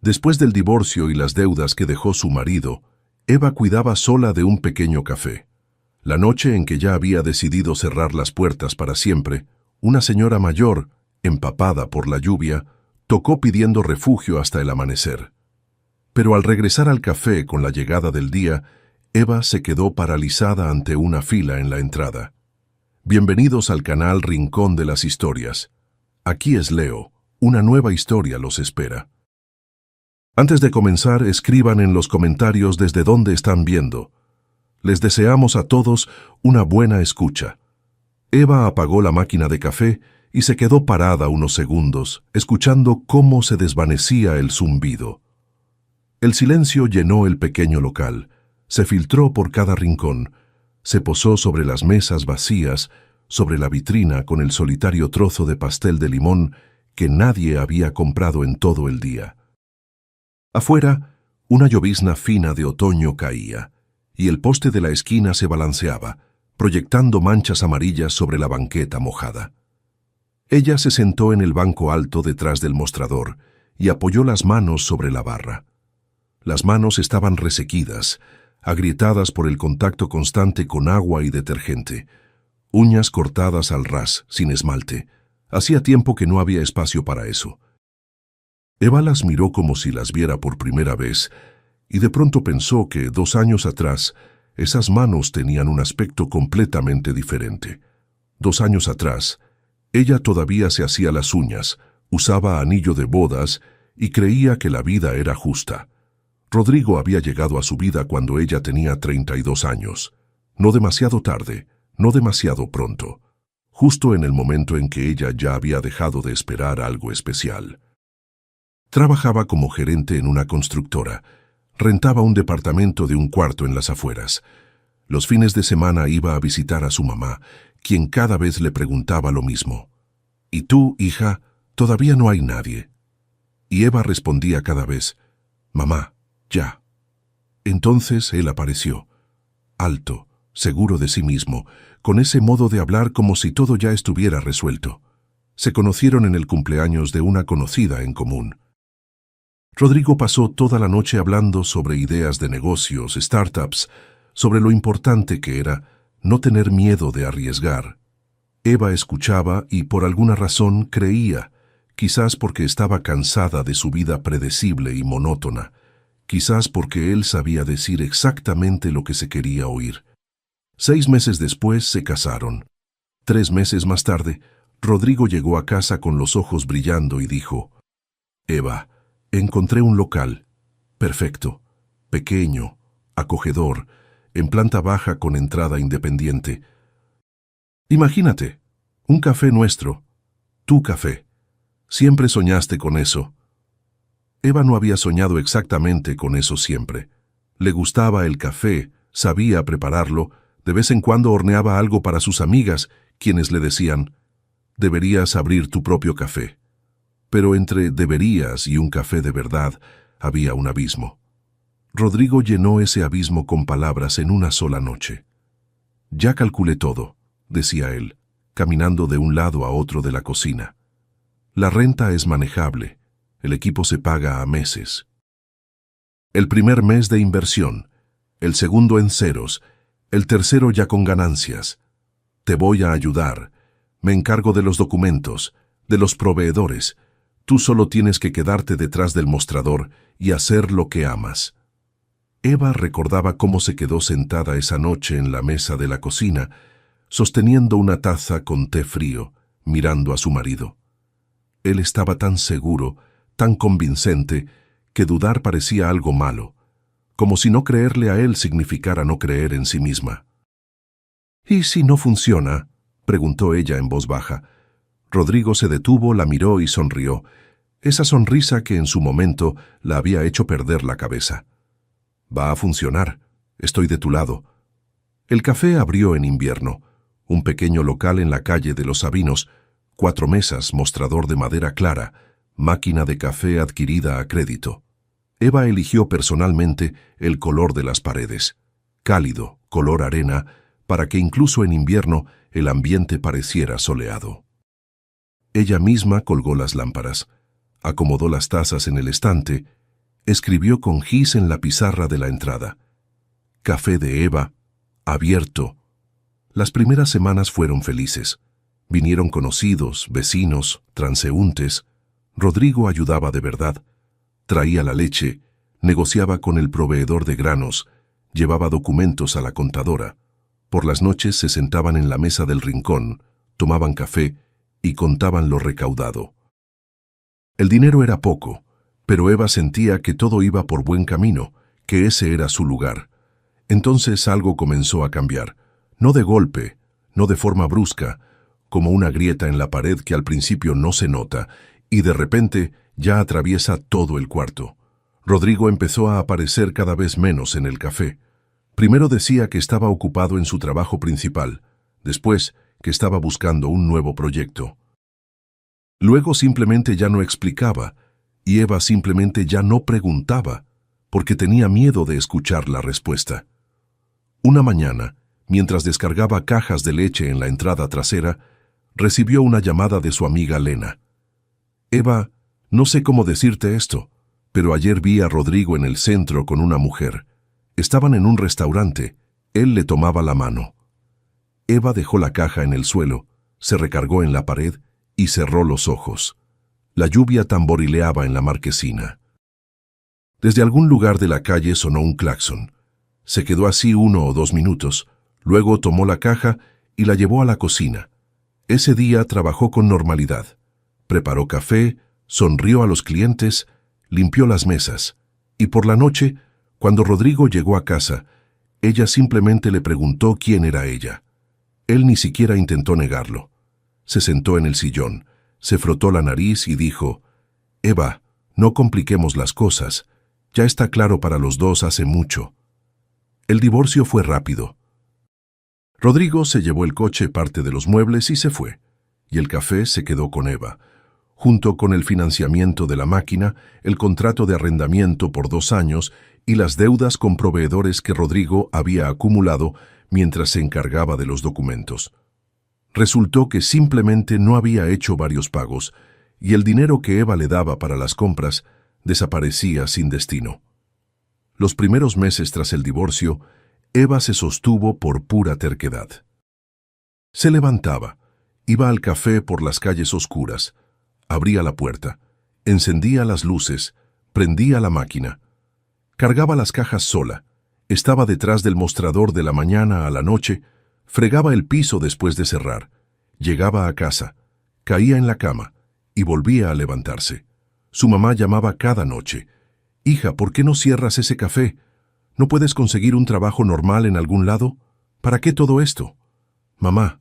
Después del divorcio y las deudas que dejó su marido, Eva cuidaba sola de un pequeño café. La noche en que ya había decidido cerrar las puertas para siempre, una señora mayor, empapada por la lluvia, tocó pidiendo refugio hasta el amanecer. Pero al regresar al café con la llegada del día, Eva se quedó paralizada ante una fila en la entrada. Bienvenidos al canal Rincón de las Historias. Aquí es Leo, una nueva historia los espera. Antes de comenzar, escriban en los comentarios desde dónde están viendo. Les deseamos a todos una buena escucha. Eva apagó la máquina de café y se quedó parada unos segundos, escuchando cómo se desvanecía el zumbido. El silencio llenó el pequeño local, se filtró por cada rincón, se posó sobre las mesas vacías, sobre la vitrina con el solitario trozo de pastel de limón que nadie había comprado en todo el día. Afuera, una llovizna fina de otoño caía, y el poste de la esquina se balanceaba, proyectando manchas amarillas sobre la banqueta mojada. Ella se sentó en el banco alto detrás del mostrador y apoyó las manos sobre la barra. Las manos estaban resequidas, agrietadas por el contacto constante con agua y detergente, uñas cortadas al ras, sin esmalte. Hacía tiempo que no había espacio para eso. Eva las miró como si las viera por primera vez, y de pronto pensó que 2 años atrás esas manos tenían un aspecto completamente diferente. 2 años atrás, ella todavía se hacía las uñas, usaba anillo de bodas y creía que la vida era justa. Rodrigo había llegado a su vida cuando ella tenía 32 años. No demasiado tarde, no demasiado pronto. Justo en el momento en que ella ya había dejado de esperar algo especial. Trabajaba como gerente en una constructora. Rentaba un departamento de un cuarto en las afueras. Los fines de semana iba a visitar a su mamá, quien cada vez le preguntaba lo mismo. «¿Y tú, hija? Todavía no hay nadie». Y Eva respondía cada vez, «Mamá, ya». Entonces él apareció, alto, seguro de sí mismo, con ese modo de hablar como si todo ya estuviera resuelto. Se conocieron en el cumpleaños de una conocida en común. Rodrigo pasó toda la noche hablando sobre ideas de negocios, startups, sobre lo importante que era no tener miedo de arriesgar. Eva escuchaba y por alguna razón creía, quizás porque estaba cansada de su vida predecible y monótona, quizás porque él sabía decir exactamente lo que se quería oír. 6 meses después se casaron. 3 meses más tarde, Rodrigo llegó a casa con los ojos brillando y dijo, «Eva, encontré un local, perfecto, pequeño, acogedor, en planta baja con entrada independiente. Imagínate, un café nuestro, tu café. Siempre soñaste con eso». Eva no había soñado exactamente con eso siempre. Le gustaba el café, sabía prepararlo, de vez en cuando horneaba algo para sus amigas, quienes le decían, «Deberías abrir tu propio café». Pero entre deberías y un café de verdad había un abismo. Rodrigo llenó ese abismo con palabras en una sola noche. «Ya calculé todo», decía él, caminando de un lado a otro de la cocina. «La renta es manejable, el equipo se paga a meses. El primer mes de inversión, el segundo en ceros, el tercero ya con ganancias. Te voy a ayudar, me encargo de los documentos, de los proveedores. Tú solo tienes que quedarte detrás del mostrador y hacer lo que amas». Eva recordaba cómo se quedó sentada esa noche en la mesa de la cocina, sosteniendo una taza con té frío, mirando a su marido. Él estaba tan seguro, tan convincente, que dudar parecía algo malo, como si no creerle a él significara no creer en sí misma. «¿Y si no funciona?», preguntó ella en voz baja. Rodrigo se detuvo, la miró y sonrió, esa sonrisa que en su momento la había hecho perder la cabeza. «Va a funcionar, estoy de tu lado». El café abrió en invierno, un pequeño local en la calle de los Sabinos, 4 mesas, mostrador de madera clara, máquina de café adquirida a crédito. Eva eligió personalmente el color de las paredes, cálido, color arena, para que incluso en invierno el ambiente pareciera soleado. Ella misma colgó las lámparas, acomodó las tazas en el estante escribió con gis en la pizarra de la entrada. Café de Eva, abierto. Las primeras semanas fueron felices. Vinieron conocidos, vecinos, transeúntes. Rodrigo ayudaba de verdad. Traía la leche, negociaba con el proveedor de granos, llevaba documentos a la contadora. Por las noches se sentaban en la mesa del rincón, tomaban café y contaban lo recaudado. El dinero era poco, pero Eva sentía que todo iba por buen camino, que ese era su lugar. Entonces algo comenzó a cambiar, no de golpe, no de forma brusca, como una grieta en la pared que al principio no se nota, y de repente ya atraviesa todo el cuarto. Rodrigo empezó a aparecer cada vez menos en el café. Primero decía que estaba ocupado en su trabajo principal, después que estaba buscando un nuevo proyecto. Luego simplemente ya no explicaba, y Eva simplemente ya no preguntaba, porque tenía miedo de escuchar la respuesta. Una mañana, mientras descargaba cajas de leche en la entrada trasera, recibió una llamada de su amiga Lena. Eva, no sé cómo decirte esto, pero ayer vi a Rodrigo en el centro con una mujer. Estaban en un restaurante. Él le tomaba la mano. Eva dejó la caja en el suelo, se recargó en la pared y cerró los ojos. La lluvia tamborileaba en la marquesina. Desde algún lugar de la calle sonó un claxon. Se quedó así 1 o 2 minutos, luego tomó la caja y la llevó a la cocina. Ese día trabajó con normalidad. Preparó café, sonrió a los clientes, limpió las mesas, y por la noche, cuando Rodrigo llegó a casa, ella simplemente le preguntó quién era ella. Él ni siquiera intentó negarlo. Se sentó en el sillón, se frotó la nariz y dijo: «Eva, no compliquemos las cosas. Ya está claro para los dos hace mucho». El divorcio fue rápido. Rodrigo se llevó el coche, parte de los muebles y se fue, y el café se quedó con Eva. Junto con el financiamiento de la máquina, el contrato de arrendamiento por 2 años y las deudas con proveedores que Rodrigo había acumulado mientras se encargaba de los documentos. Resultó que simplemente no había hecho varios pagos y el dinero que Eva le daba para las compras desaparecía sin destino. Los primeros meses tras el divorcio, Eva se sostuvo por pura terquedad. Se levantaba, iba al café por las calles oscuras, abría la puerta, encendía las luces, prendía la máquina, cargaba las cajas sola, estaba detrás del mostrador de la mañana a la noche, fregaba el piso después de cerrar, llegaba a casa, caía en la cama y volvía a levantarse. Su mamá llamaba cada noche: «Hija, ¿por qué no cierras ese café? ¿No puedes conseguir un trabajo normal en algún lado? ¿Para qué todo esto?» «Mamá,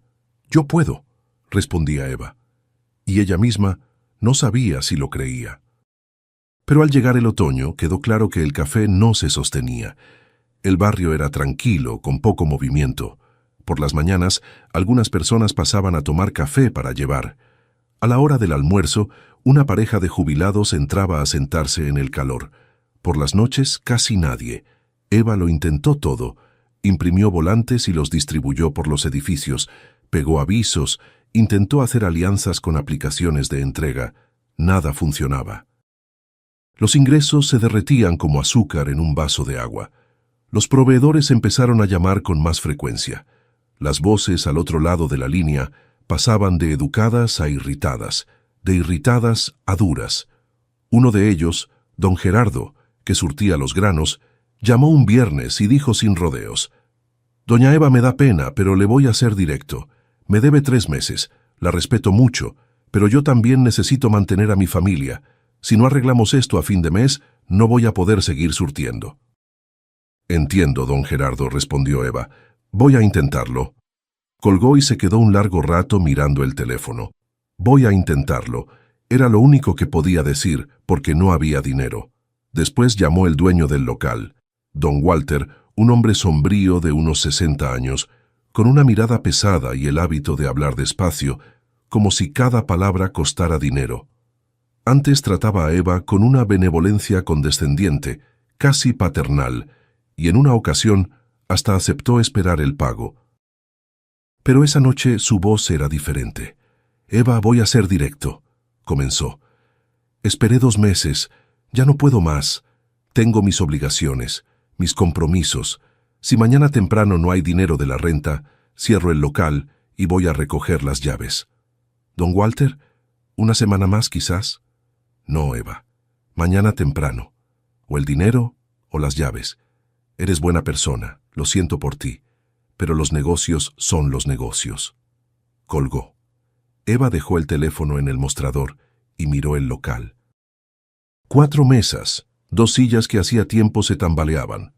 yo puedo», respondía Eva. Y ella misma no sabía si lo creía. Pero al llegar el otoño quedó claro que el café no se sostenía. El barrio era tranquilo, con poco movimiento. Por las mañanas, algunas personas pasaban a tomar café para llevar. A la hora del almuerzo, una pareja de jubilados entraba a sentarse en el calor. Por las noches, casi nadie. Eva lo intentó todo. Imprimió volantes y los distribuyó por los edificios. Pegó avisos, intentó hacer alianzas con aplicaciones de entrega. Nada funcionaba. Los ingresos se derretían como azúcar en un vaso de agua. Los proveedores empezaron a llamar con más frecuencia. Las voces al otro lado de la línea pasaban de educadas a irritadas, de irritadas a duras. Uno de ellos, don Gerardo, que surtía los granos, llamó un viernes y dijo sin rodeos: «Doña Eva, me da pena, pero le voy a ser directo. Me debe 3 meses, la respeto mucho, pero yo también necesito mantener a mi familia. Si no arreglamos esto a fin de mes, no voy a poder seguir surtiendo». «Entiendo, don Gerardo», respondió Eva. «Voy a intentarlo». Colgó y se quedó un largo rato mirando el teléfono. «Voy a intentarlo». Era lo único que podía decir, porque no había dinero. Después llamó el dueño del local, don Walter, un hombre sombrío de unos 60 años, con una mirada pesada y el hábito de hablar despacio, como si cada palabra costara dinero. Antes trataba a Eva con una benevolencia condescendiente, casi paternal, y en una ocasión hasta aceptó esperar el pago. Pero esa noche su voz era diferente. «Eva, voy a ser directo», comenzó. «Esperé 2 meses, ya no puedo más. Tengo mis obligaciones, mis compromisos. Si mañana temprano no hay dinero de la renta, cierro el local y voy a recoger las llaves. ¿Don Walter? ¿Una semana más quizás? No, Eva. Mañana temprano. O el dinero o las llaves. Eres buena persona, lo siento por ti, pero los negocios son los negocios. Colgó. Eva dejó el teléfono en el mostrador y miró el local. 4 mesas, 2 sillas que hacía tiempo se tambaleaban.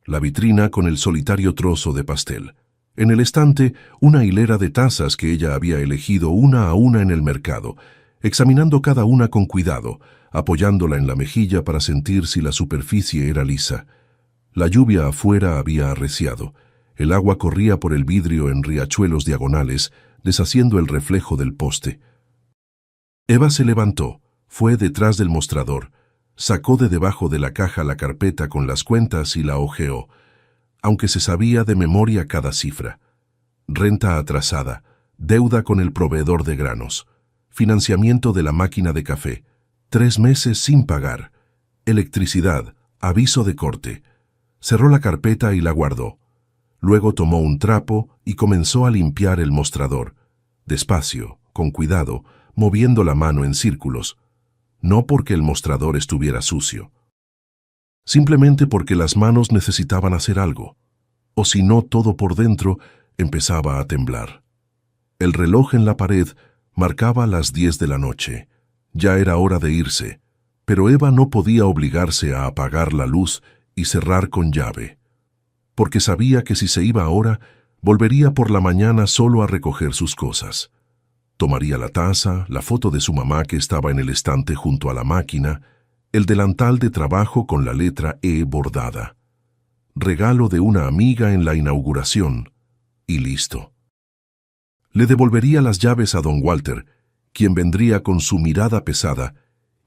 La vitrina con el solitario trozo de pastel. En el estante, una hilera de tazas que ella había elegido una a una en el mercado, examinando cada una con cuidado, apoyándola en la mejilla para sentir si la superficie era lisa. La lluvia afuera había arreciado. El agua corría por el vidrio en riachuelos diagonales, deshaciendo el reflejo del poste. Eva se levantó, fue detrás del mostrador, sacó de debajo de la caja la carpeta con las cuentas y la hojeó, aunque se sabía de memoria cada cifra. Renta atrasada, deuda con el proveedor de granos, financiamiento de la máquina de café, 3 meses sin pagar, electricidad, aviso de corte. Cerró la carpeta y la guardó. Luego tomó un trapo y comenzó a limpiar el mostrador, despacio, con cuidado, moviendo la mano en círculos, no porque el mostrador estuviera sucio, simplemente porque las manos necesitaban hacer algo, o si no todo por dentro empezaba a temblar. El reloj en la pared marcaba las 10 de la noche. Ya era hora de irse, pero Eva no podía obligarse a apagar la luz y cerrar con llave, porque sabía que si se iba ahora, volvería por la mañana solo a recoger sus cosas. Tomaría la taza, la foto de su mamá que estaba en el estante junto a la máquina, el delantal de trabajo con la letra E bordada, regalo de una amiga en la inauguración, y listo. Le devolvería las llaves a don Walter, quien vendría con su mirada pesada,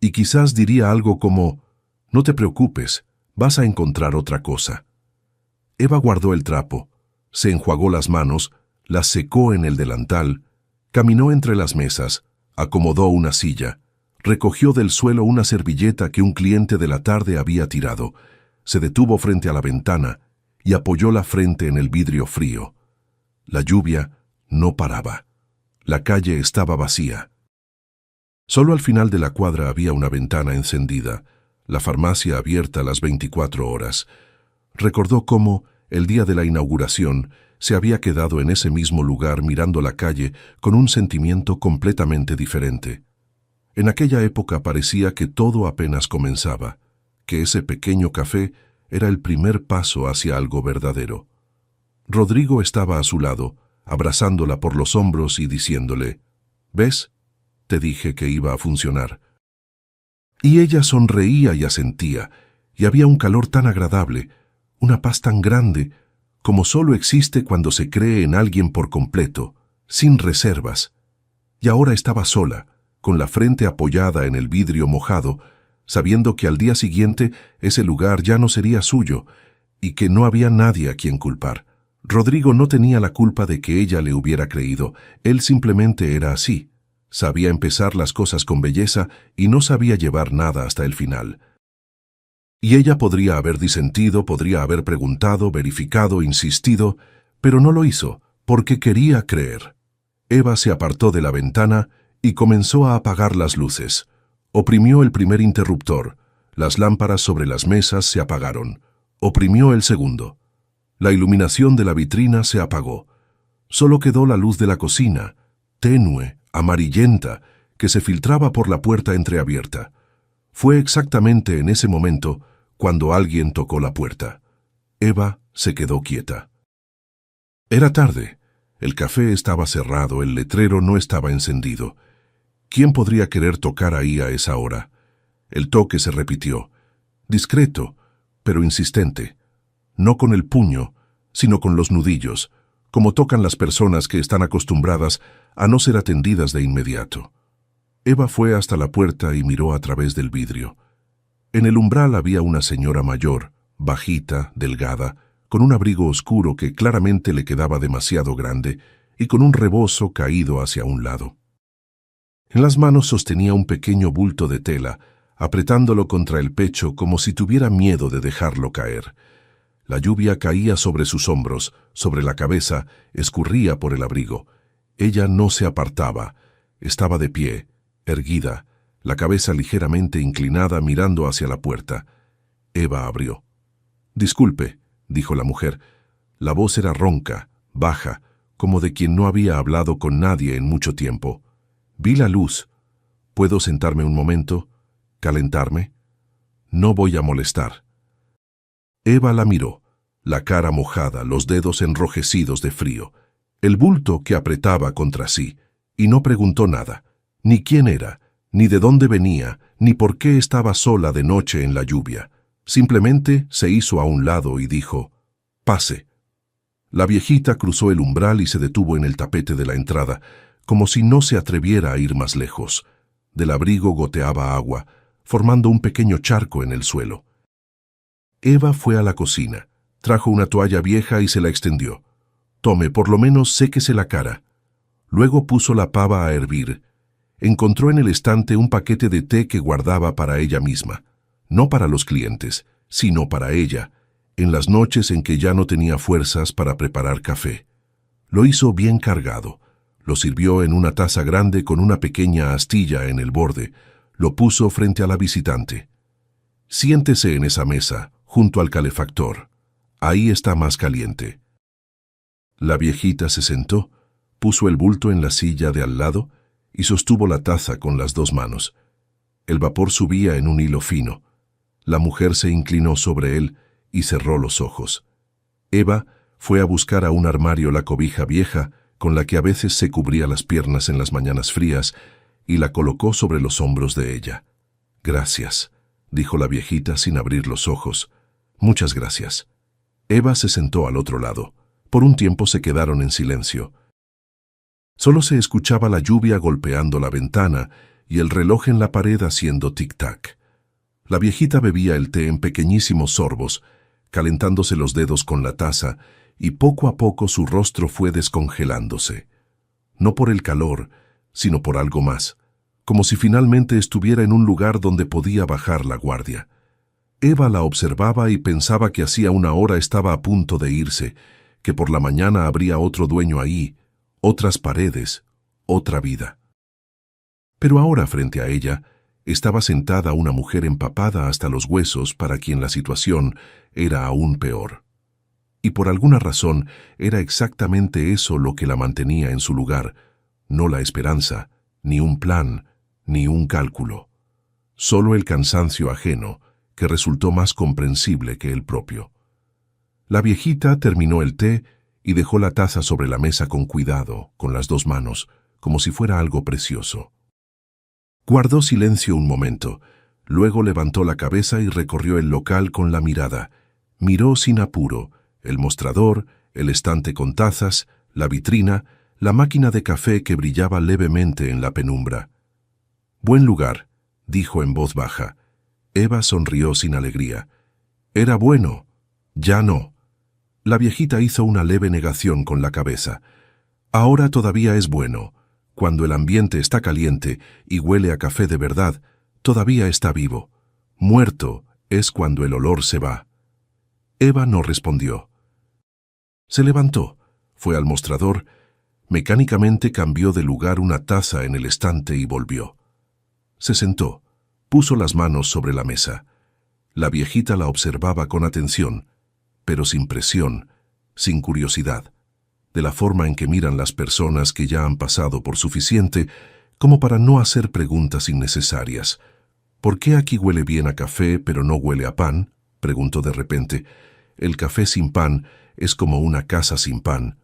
y quizás diría algo como, «No te preocupes, vas a encontrar otra cosa». Eva guardó el trapo, se enjuagó las manos, las secó en el delantal, caminó entre las mesas, acomodó una silla, recogió del suelo una servilleta que un cliente de la tarde había tirado, se detuvo frente a la ventana y apoyó la frente en el vidrio frío. La lluvia no paraba. La calle estaba vacía. Solo al final de la cuadra había una ventana encendida, la farmacia abierta las 24 horas. Recordó cómo, el día de la inauguración, se había quedado en ese mismo lugar mirando la calle con un sentimiento completamente diferente. En aquella época parecía que todo apenas comenzaba, que ese pequeño café era el primer paso hacia algo verdadero. Rodrigo estaba a su lado, abrazándola por los hombros y diciéndole, «¿Ves? Te dije que iba a funcionar». Y ella sonreía y asentía, y había un calor tan agradable, una paz tan grande, como solo existe cuando se cree en alguien por completo, sin reservas. Y ahora estaba sola, con la frente apoyada en el vidrio mojado, sabiendo que al día siguiente ese lugar ya no sería suyo, y que no había nadie a quien culpar. Rodrigo no tenía la culpa de que ella le hubiera creído, él simplemente era así. Sabía empezar las cosas con belleza y no sabía llevar nada hasta el final. Y ella podría haber disentido, podría haber preguntado, verificado, insistido, pero no lo hizo, porque quería creer. Eva se apartó de la ventana y comenzó a apagar las luces. Oprimió el primer interruptor. Las lámparas sobre las mesas se apagaron. Oprimió el segundo. La iluminación de la vitrina se apagó. Solo quedó la luz de la cocina, tenue, amarillenta, que se filtraba por la puerta entreabierta. Fue exactamente en ese momento cuando alguien tocó la puerta. Eva se quedó quieta. Era tarde. El café estaba cerrado, el letrero no estaba encendido. ¿Quién podría querer tocar ahí a esa hora? El toque se repitió, discreto, pero insistente. No con el puño, sino con los nudillos, como tocan las personas que están acostumbradas a no ser atendidas de inmediato. Eva fue hasta la puerta y miró a través del vidrio. En el umbral había una señora mayor, bajita, delgada, con un abrigo oscuro que claramente le quedaba demasiado grande y con un rebozo caído hacia un lado. En las manos sostenía un pequeño bulto de tela, apretándolo contra el pecho como si tuviera miedo de dejarlo caer. La lluvia caía sobre sus hombros, sobre la cabeza, escurría por el abrigo. Ella no se apartaba. Estaba de pie, erguida, la cabeza ligeramente inclinada mirando hacia la puerta. Eva abrió. «Disculpe», dijo la mujer. La voz era ronca, baja, como de quien no había hablado con nadie en mucho tiempo. «Vi la luz. ¿Puedo sentarme un momento? ¿Calentarme? No voy a molestar». Eva la miró, la cara mojada, los dedos enrojecidos de frío, el bulto que apretaba contra sí, y no preguntó nada, ni quién era, ni de dónde venía, ni por qué estaba sola de noche en la lluvia. Simplemente se hizo a un lado y dijo, «Pase». La viejita cruzó el umbral y se detuvo en el tapete de la entrada, como si no se atreviera a ir más lejos. Del abrigo goteaba agua, formando un pequeño charco en el suelo. Eva fue a la cocina, trajo una toalla vieja y se la extendió. «Tome, por lo menos séquese la cara». Luego puso la pava a hervir. Encontró en el estante un paquete de té que guardaba para ella misma, no para los clientes, sino para ella, en las noches en que ya no tenía fuerzas para preparar café. Lo hizo bien cargado, lo sirvió en una taza grande con una pequeña astilla en el borde, lo puso frente a la visitante. «Siéntese en esa mesa, junto al calefactor. Ahí está más caliente». La viejita se sentó, puso el bulto en la silla de al lado y sostuvo la taza con las dos manos. El vapor subía en un hilo fino. La mujer se inclinó sobre él y cerró los ojos. Eva fue a buscar a un armario la cobija vieja con la que a veces se cubría las piernas en las mañanas frías y la colocó sobre los hombros de ella. «Gracias», dijo la viejita sin abrir los ojos. «Muchas gracias». Eva se sentó al otro lado. Por un tiempo se quedaron en silencio. Solo se escuchaba la lluvia golpeando la ventana y el reloj en la pared haciendo tic-tac. La viejita bebía el té en pequeñísimos sorbos, calentándose los dedos con la taza, y poco a poco su rostro fue descongelándose. No por el calor, sino por algo más, como si finalmente estuviera en un lugar donde podía bajar la guardia. Eva la observaba y pensaba que hacía una hora estaba a punto de irse, que por la mañana habría otro dueño ahí, otras paredes, otra vida. Pero ahora frente a ella estaba sentada una mujer empapada hasta los huesos para quien la situación era aún peor. Y por alguna razón era exactamente eso lo que la mantenía en su lugar, no la esperanza, ni un plan, ni un cálculo. Solo el cansancio ajeno, que resultó más comprensible que el propio. La viejita terminó el té y dejó la taza sobre la mesa con cuidado, con las dos manos, como si fuera algo precioso. Guardó silencio un momento, luego levantó la cabeza y recorrió el local con la mirada. Miró sin apuro el mostrador, el estante con tazas, la vitrina, la máquina de café que brillaba levemente en la penumbra. «Buen lugar», dijo en voz baja. Eva sonrió sin alegría. «Era bueno. Ya no». La viejita hizo una leve negación con la cabeza. «Ahora todavía es bueno. Cuando el ambiente está caliente y huele a café de verdad, todavía está vivo. Muerto es cuando el olor se va». Eva no respondió. Se levantó, fue al mostrador, mecánicamente cambió de lugar una taza en el estante y volvió. Se sentó, puso las manos sobre la mesa. La viejita la observaba con atención, pero sin presión, sin curiosidad, de la forma en que miran las personas que ya han pasado por suficiente como para no hacer preguntas innecesarias. «¿Por qué aquí huele bien a café pero no huele a pan?», preguntó de repente. «El café sin pan es como una casa sin pan».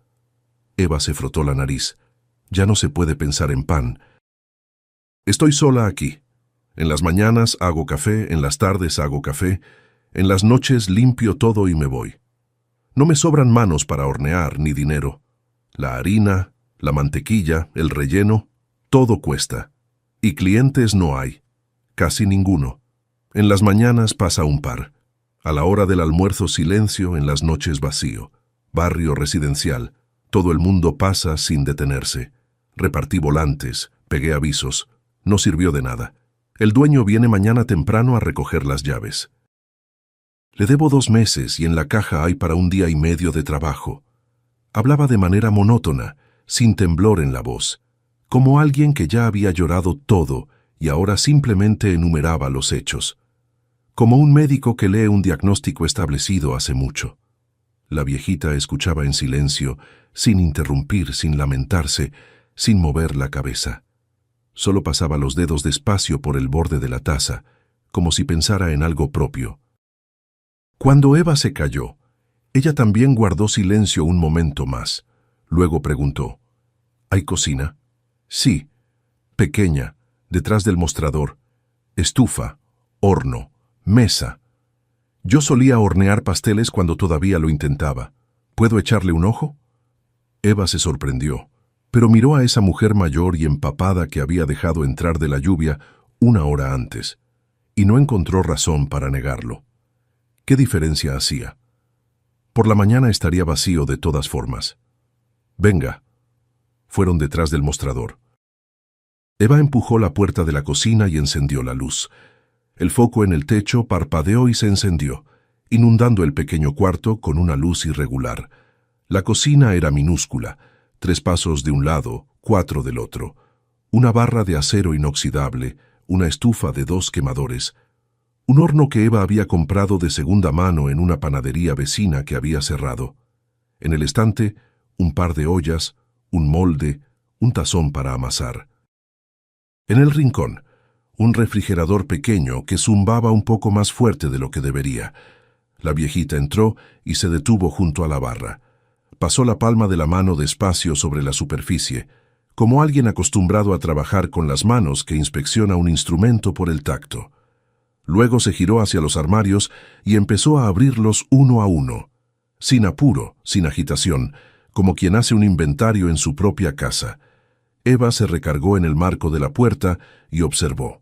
Eva se frotó la nariz. «Ya no se puede pensar en pan. Estoy sola aquí. En las mañanas hago café, en las tardes hago café, en las noches limpio todo y me voy. No me sobran manos para hornear ni dinero. La harina, la mantequilla, el relleno, todo cuesta. Y clientes no hay, casi ninguno. En las mañanas pasa un par. A la hora del almuerzo silencio, en las noches vacío. Barrio residencial. Todo el mundo pasa sin detenerse. Repartí volantes, pegué avisos. No sirvió de nada. El dueño viene mañana temprano a recoger las llaves. Le debo 2 meses y en la caja hay para 1 día y medio de trabajo. Hablaba de manera monótona, sin temblor en la voz, como alguien que ya había llorado todo y ahora simplemente enumeraba los hechos, como un médico que lee un diagnóstico establecido hace mucho. La viejita escuchaba en silencio, sin interrumpir, sin lamentarse, sin mover la cabeza. Solo pasaba los dedos despacio por el borde de la taza, como si pensara en algo propio. Cuando Eva se calló, ella también guardó silencio un momento más. Luego preguntó, ¿hay cocina? Sí, pequeña, detrás del mostrador. Estufa, horno, mesa. Yo solía hornear pasteles cuando todavía lo intentaba. ¿Puedo echarle un ojo? Eva se sorprendió, pero miró a esa mujer mayor y empapada que había dejado entrar de la lluvia 1 hora antes, y no encontró razón para negarlo. ¿Qué diferencia hacía? Por la mañana estaría vacío de todas formas. Venga. Fueron detrás del mostrador. Eva empujó la puerta de la cocina y encendió la luz. El foco en el techo parpadeó y se encendió, inundando el pequeño cuarto con una luz irregular. La cocina era minúscula, 3 pasos de un lado, 4 del otro. Una barra de acero inoxidable, una estufa de 2 quemadores, un horno que Eva había comprado de segunda mano en una panadería vecina que había cerrado. En el estante, un par de ollas, un molde, un tazón para amasar. En el rincón, un refrigerador pequeño que zumbaba un poco más fuerte de lo que debería. La viejita entró y se detuvo junto a la barra. Pasó la palma de la mano despacio sobre la superficie, como alguien acostumbrado a trabajar con las manos que inspecciona un instrumento por el tacto. Luego se giró hacia los armarios y empezó a abrirlos uno a uno, sin apuro, sin agitación, como quien hace un inventario en su propia casa. Eva se recargó en el marco de la puerta y observó.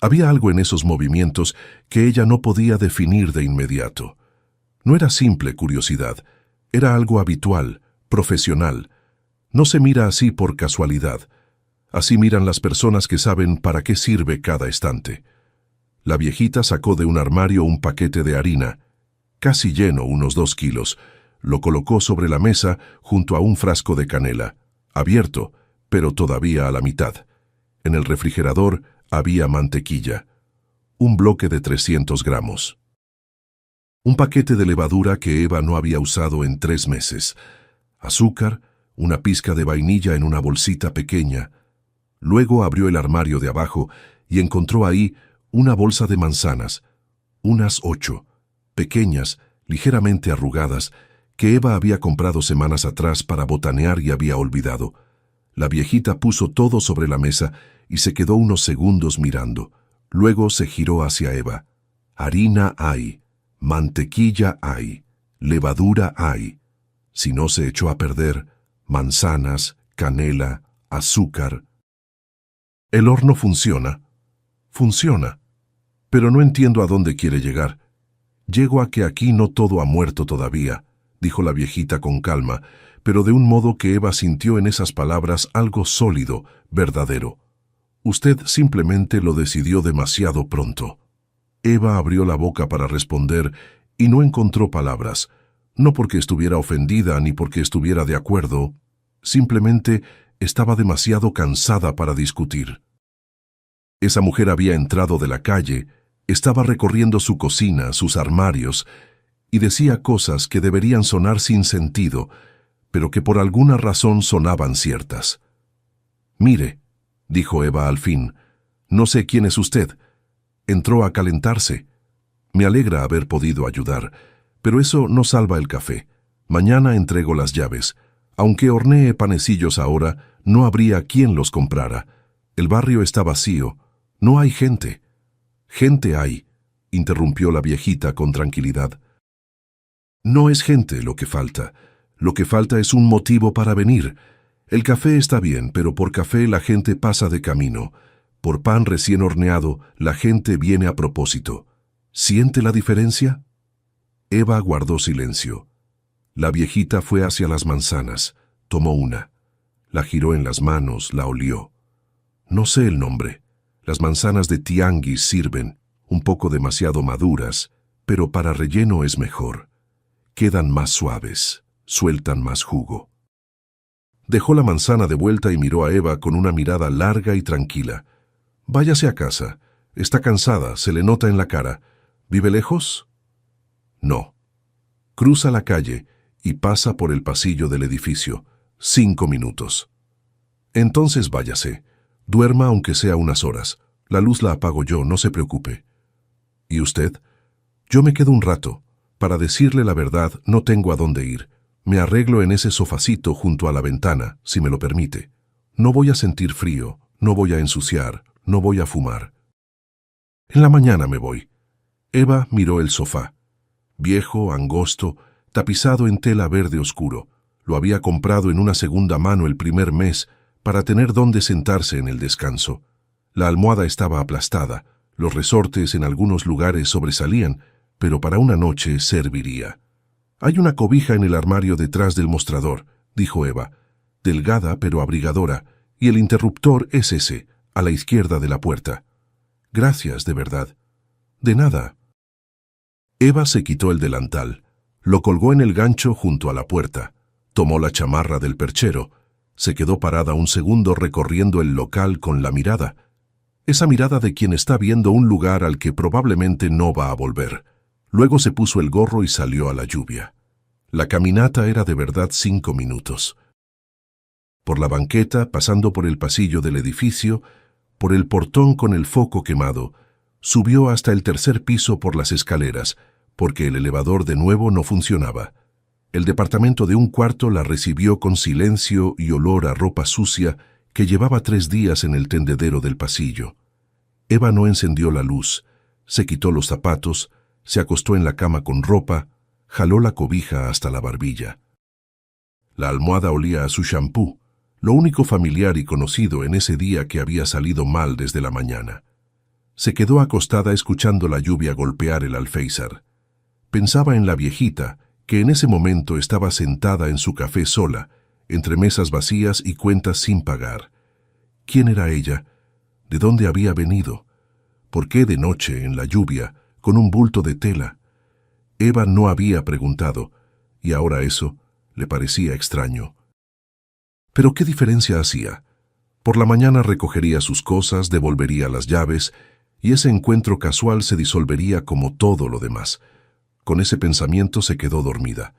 Había algo en esos movimientos que ella no podía definir de inmediato. No era simple curiosidad, era algo habitual, profesional. No se mira así por casualidad. Así miran las personas que saben para qué sirve cada estante. La viejita sacó de un armario un paquete de harina, casi lleno, unos 2 kilos. Lo colocó sobre la mesa junto a un frasco de canela, abierto, pero todavía a la mitad. En el refrigerador había mantequilla, un bloque de 300 gramos. Un paquete de levadura que Eva no había usado en 3 meses. Azúcar, una pizca de vainilla en una bolsita pequeña. Luego abrió el armario de abajo y encontró ahí una bolsa de manzanas, unas 8, pequeñas, ligeramente arrugadas, que Eva había comprado semanas atrás para botanear y había olvidado. La viejita puso todo sobre la mesa y se quedó unos segundos mirando. Luego se giró hacia Eva. Harina hay, mantequilla hay, levadura hay. Si no se echó a perder, manzanas, canela, azúcar. El horno funciona. Funciona. Pero no entiendo a dónde quiere llegar. Llego a que aquí no todo ha muerto todavía, dijo la viejita con calma, pero de un modo que Eva sintió en esas palabras algo sólido, verdadero. Usted simplemente lo decidió demasiado pronto. Eva abrió la boca para responder y no encontró palabras, no porque estuviera ofendida ni porque estuviera de acuerdo, simplemente estaba demasiado cansada para discutir. Esa mujer había entrado de la calle, estaba recorriendo su cocina, sus armarios, y decía cosas que deberían sonar sin sentido, pero que por alguna razón sonaban ciertas. «Mire», dijo Eva al fin, «no sé quién es usted. Entró a calentarse. Me alegra haber podido ayudar, pero eso no salva el café. Mañana entrego las llaves. Aunque hornee panecillos ahora, no habría quien los comprara. El barrio está vacío. No hay gente». «Gente hay», interrumpió la viejita con tranquilidad. «No es gente lo que falta. Lo que falta es un motivo para venir. El café está bien, pero por café la gente pasa de camino. Por pan recién horneado, la gente viene a propósito. ¿Siente la diferencia?» Eva guardó silencio. La viejita fue hacia las manzanas, tomó una. La giró en las manos, la olió. «No sé el nombre». Las manzanas de tianguis sirven, un poco demasiado maduras, pero para relleno es mejor. Quedan más suaves, sueltan más jugo. Dejó la manzana de vuelta y miró a Eva con una mirada larga y tranquila. Váyase a casa. Está cansada, se le nota en la cara. ¿Vive lejos? No. Cruza la calle y pasa por el pasillo del edificio. 5 minutos. Entonces váyase. Duerma aunque sea unas horas. La luz la apago yo, no se preocupe. ¿Y usted? Yo me quedo un rato. Para decirle la verdad, no tengo a dónde ir. Me arreglo en ese sofacito junto a la ventana, si me lo permite. No voy a sentir frío, no voy a ensuciar, no voy a fumar. En la mañana me voy. Eva miró el sofá. Viejo, angosto, tapizado en tela verde oscuro. Lo había comprado en una segunda mano el primer mes para tener dónde sentarse en el descanso. La almohada estaba aplastada, los resortes en algunos lugares sobresalían, pero para una noche serviría. Hay una cobija en el armario detrás del mostrador, dijo Eva, delgada pero abrigadora, y el interruptor es ese, a la izquierda de la puerta. Gracias, de verdad. De nada. Eva se quitó el delantal, lo colgó en el gancho junto a la puerta, tomó la chamarra del perchero, se quedó parada un segundo recorriendo el local con la mirada, esa mirada de quien está viendo un lugar al que probablemente no va a volver. Luego se puso el gorro y salió a la lluvia. La caminata era de verdad 5 minutos. Por la banqueta, pasando por el pasillo del edificio, por el portón con el foco quemado, subió hasta el 3er piso por las escaleras, porque el elevador de nuevo no funcionaba. El departamento de un cuarto la recibió con silencio y olor a ropa sucia que llevaba 3 días en el tendedero del pasillo. Eva no encendió la luz, se quitó los zapatos, se acostó en la cama con ropa, jaló la cobija hasta la barbilla. La almohada olía a su champú, lo único familiar y conocido en ese día que había salido mal desde la mañana. Se quedó acostada escuchando la lluvia golpear el alféizar. Pensaba en la viejita, que en ese momento estaba sentada en su café sola, entre mesas vacías y cuentas sin pagar. ¿Quién era ella? ¿De dónde había venido? ¿Por qué de noche, en la lluvia, con un bulto de tela? Eva no había preguntado, y ahora eso le parecía extraño. Pero ¿qué diferencia hacía? Por la mañana recogería sus cosas, devolvería las llaves, y ese encuentro casual se disolvería como todo lo demás. Con ese pensamiento se quedó dormida.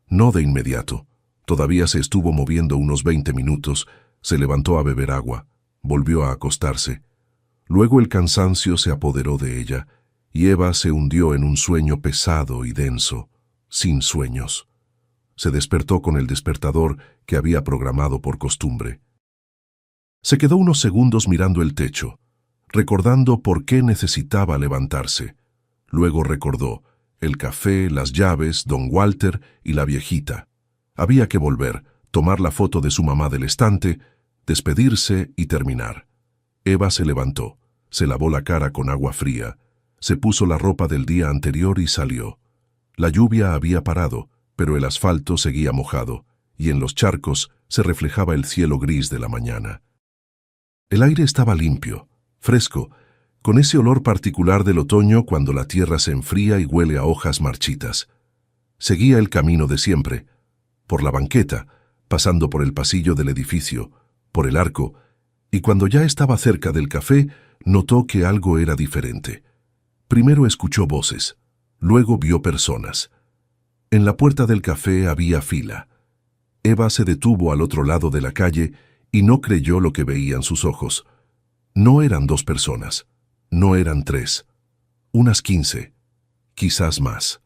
No de inmediato. Todavía se estuvo moviendo unos 20 minutos, se levantó a beber agua, volvió a acostarse. Luego el cansancio se apoderó de ella, y Eva se hundió en un sueño pesado y denso, sin sueños. Se despertó con el despertador que había programado por costumbre. Se quedó unos segundos mirando el techo, recordando por qué necesitaba levantarse. Luego recordó el café, las llaves, don Walter y la viejita. Había que volver, tomar la foto de su mamá del estante, despedirse y terminar. Eva se levantó, se lavó la cara con agua fría, se puso la ropa del día anterior y salió. La lluvia había parado, pero el asfalto seguía mojado, y en los charcos se reflejaba el cielo gris de la mañana. El aire estaba limpio, fresco, con ese olor particular del otoño cuando la tierra se enfría y huele a hojas marchitas. Seguía el camino de siempre, por la banqueta, pasando por el pasillo del edificio, por el arco, y cuando ya estaba cerca del café, notó que algo era diferente. Primero escuchó voces, luego vio personas. En la puerta del café había fila. Eva se detuvo al otro lado de la calle y no creyó lo que veían sus ojos. No eran 2 personas, no eran 3, unas 15, quizás más.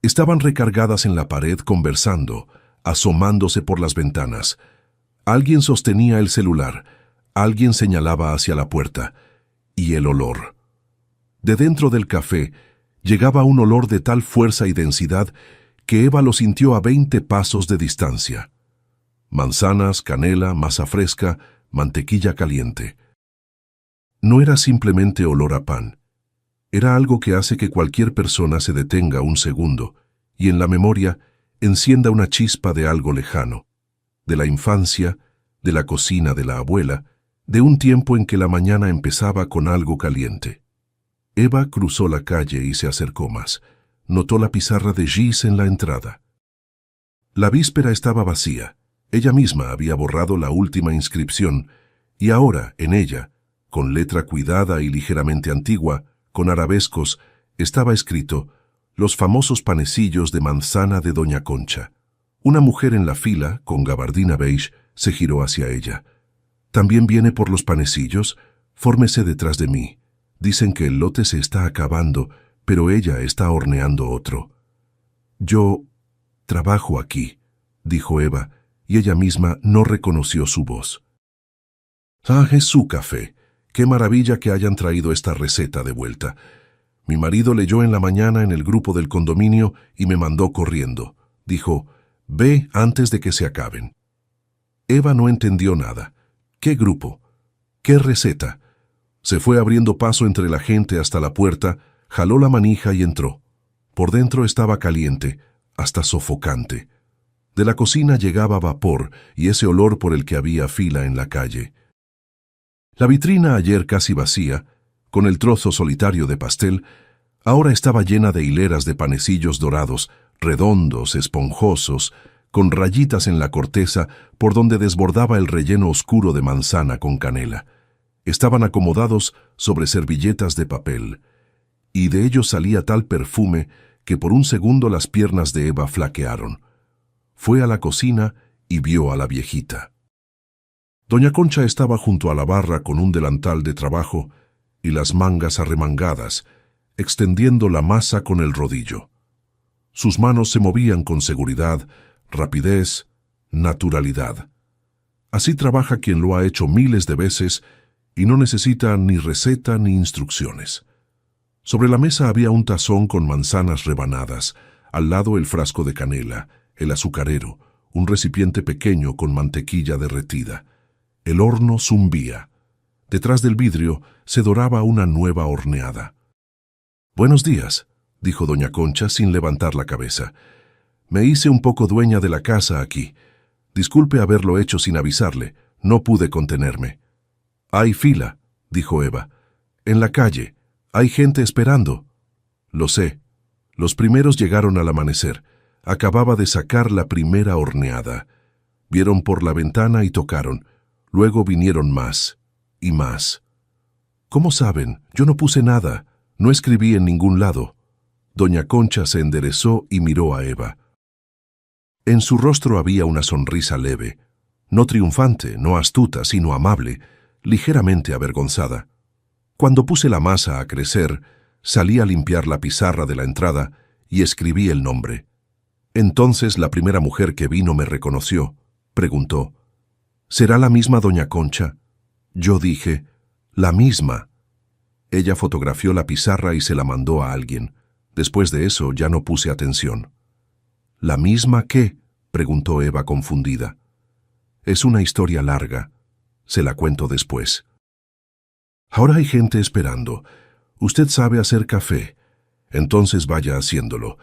Estaban recargadas en la pared conversando, asomándose por las ventanas. Alguien sostenía el celular, alguien señalaba hacia la puerta, y el olor. De dentro del café llegaba un olor de tal fuerza y densidad que Eva lo sintió a 20 pasos de distancia. Manzanas, canela, masa fresca, mantequilla caliente. No era simplemente olor a pan. Era algo que hace que cualquier persona se detenga un segundo y en la memoria encienda una chispa de algo lejano, de la infancia, de la cocina de la abuela, de un tiempo en que la mañana empezaba con algo caliente. Eva cruzó la calle y se acercó más. Notó la pizarra de Gis en la entrada. La víspera estaba vacía. Ella misma había borrado la última inscripción, y ahora, en ella, con letra cuidada y ligeramente antigua, con arabescos, estaba escrito: los famosos panecillos de manzana de Doña Concha. Una mujer en la fila, con gabardina beige, se giró hacia ella. ¿También viene por los panecillos? Fórmese detrás de mí. Dicen que el lote se está acabando, pero ella está horneando otro. Yo trabajo aquí, dijo Eva, y ella misma no reconoció su voz. Ah, es su café. Qué maravilla que hayan traído esta receta de vuelta. Mi marido leyó en la mañana en el grupo del condominio y me mandó corriendo. Dijo: ve antes de que se acaben. Eva no entendió nada. ¿Qué grupo? ¿Qué receta? Se fue abriendo paso entre la gente hasta la puerta, jaló la manija y entró. Por dentro estaba caliente, hasta sofocante. De la cocina llegaba vapor y ese olor por el que había fila en la calle. La vitrina, ayer casi vacía, con el trozo solitario de pastel, ahora estaba llena de hileras de panecillos dorados, redondos, esponjosos, con rayitas en la corteza por donde desbordaba el relleno oscuro de manzana con canela. Estaban acomodados sobre servilletas de papel, y de ellos salía tal perfume que por un segundo las piernas de Eva flaquearon. Fue a la cocina y vio a la viejita. Doña Concha estaba junto a la barra con un delantal de trabajo y las mangas arremangadas, extendiendo la masa con el rodillo. Sus manos se movían con seguridad, rapidez, naturalidad. Así trabaja quien lo ha hecho miles de veces y no necesita ni receta ni instrucciones. Sobre la mesa había un tazón con manzanas rebanadas, al lado el frasco de canela, el azucarero, un recipiente pequeño con mantequilla derretida. El horno zumbía. Detrás del vidrio se doraba una nueva horneada. «Buenos días», dijo doña Concha sin levantar la cabeza. «Me hice un poco dueña de la casa aquí. Disculpe haberlo hecho sin avisarle, no pude contenerme». «Hay fila», dijo Eva. «En la calle. Hay gente esperando». «Lo sé. Los primeros llegaron al amanecer. Acababa de sacar la primera horneada. Vieron por la ventana y tocaron. Luego vinieron más y más». «¿Cómo saben? Yo no puse nada. No escribí en ningún lado». Doña Concha se enderezó y miró a Eva. En su rostro había una sonrisa leve, no triunfante, no astuta, sino amable, ligeramente avergonzada. Cuando puse la masa a crecer, salí a limpiar la pizarra de la entrada y escribí el nombre. Entonces la primera mujer que vino me reconoció. Preguntó: «¿Será la misma doña Concha?» Yo dije: «La misma». Ella fotografió la pizarra y se la mandó a alguien. Después de eso ya no puse atención. «¿La misma qué?», preguntó Eva confundida. «Es una historia larga. Se la cuento después». «Ahora hay gente esperando. Usted sabe hacer café. Entonces vaya haciéndolo.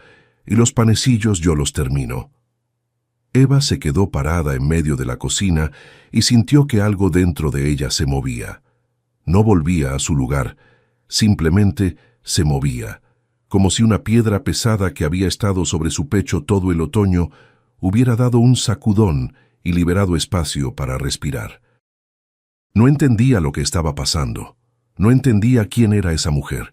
Y los panecillos yo los termino». Eva se quedó parada en medio de la cocina y sintió que algo dentro de ella se movía. No volvía a su lugar, simplemente se movía, como si una piedra pesada que había estado sobre su pecho todo el otoño hubiera dado un sacudón y liberado espacio para respirar. No entendía lo que estaba pasando, no entendía quién era esa mujer,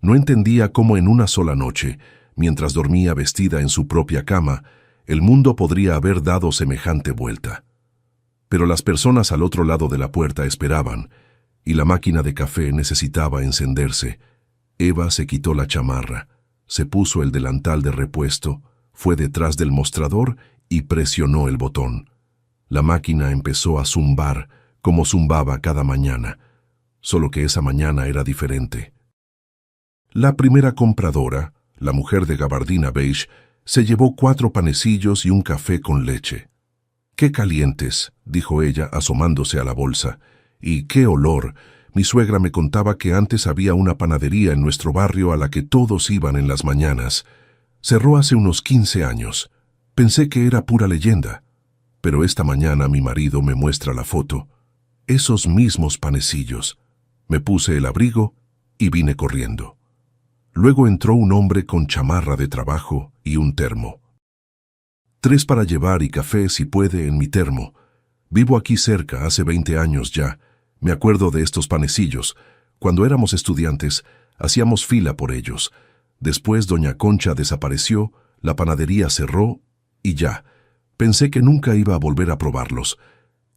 no entendía cómo en una sola noche, mientras dormía vestida en su propia cama, el mundo podría haber dado semejante vuelta. Pero las personas al otro lado de la puerta esperaban, y la máquina de café necesitaba encenderse. Eva se quitó la chamarra, se puso el delantal de repuesto, fue detrás del mostrador y presionó el botón. La máquina empezó a zumbar, como zumbaba cada mañana, solo que esa mañana era diferente. La primera compradora, la mujer de gabardina beige, se llevó 4 panecillos y un café con leche. «¡Qué calientes!», dijo ella asomándose a la bolsa. «Y qué olor. Mi suegra me contaba que antes había una panadería en nuestro barrio a la que todos iban en las mañanas. Cerró hace unos 15 años. Pensé que era pura leyenda. Pero esta mañana mi marido me muestra la foto. Esos mismos panecillos. Me puse el abrigo y vine corriendo. Luego entró un hombre con chamarra de trabajo y un termo. 3 para llevar y café si puede en mi termo. Vivo aquí cerca, hace 20 años ya. Me acuerdo de estos panecillos. Cuando éramos estudiantes, hacíamos fila por ellos. Después doña Concha desapareció, la panadería cerró y ya. Pensé que nunca iba a volver a probarlos.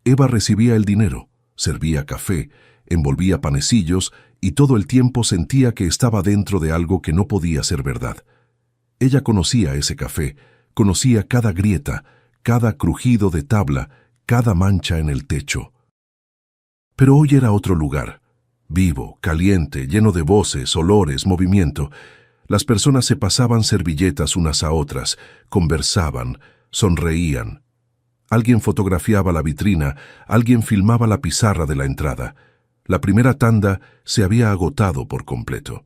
Eva recibía el dinero, servía café, envolvía panecillos y todo el tiempo sentía que estaba dentro de algo que no podía ser verdad. Ella conocía ese café, conocía cada grieta, cada crujido de tabla, cada mancha en el techo. Pero hoy era otro lugar, vivo, caliente, lleno de voces, olores, movimiento. Las personas se pasaban servilletas unas a otras, conversaban, sonreían. Alguien fotografiaba la vitrina, alguien filmaba la pizarra de la entrada. La primera tanda se había agotado por completo.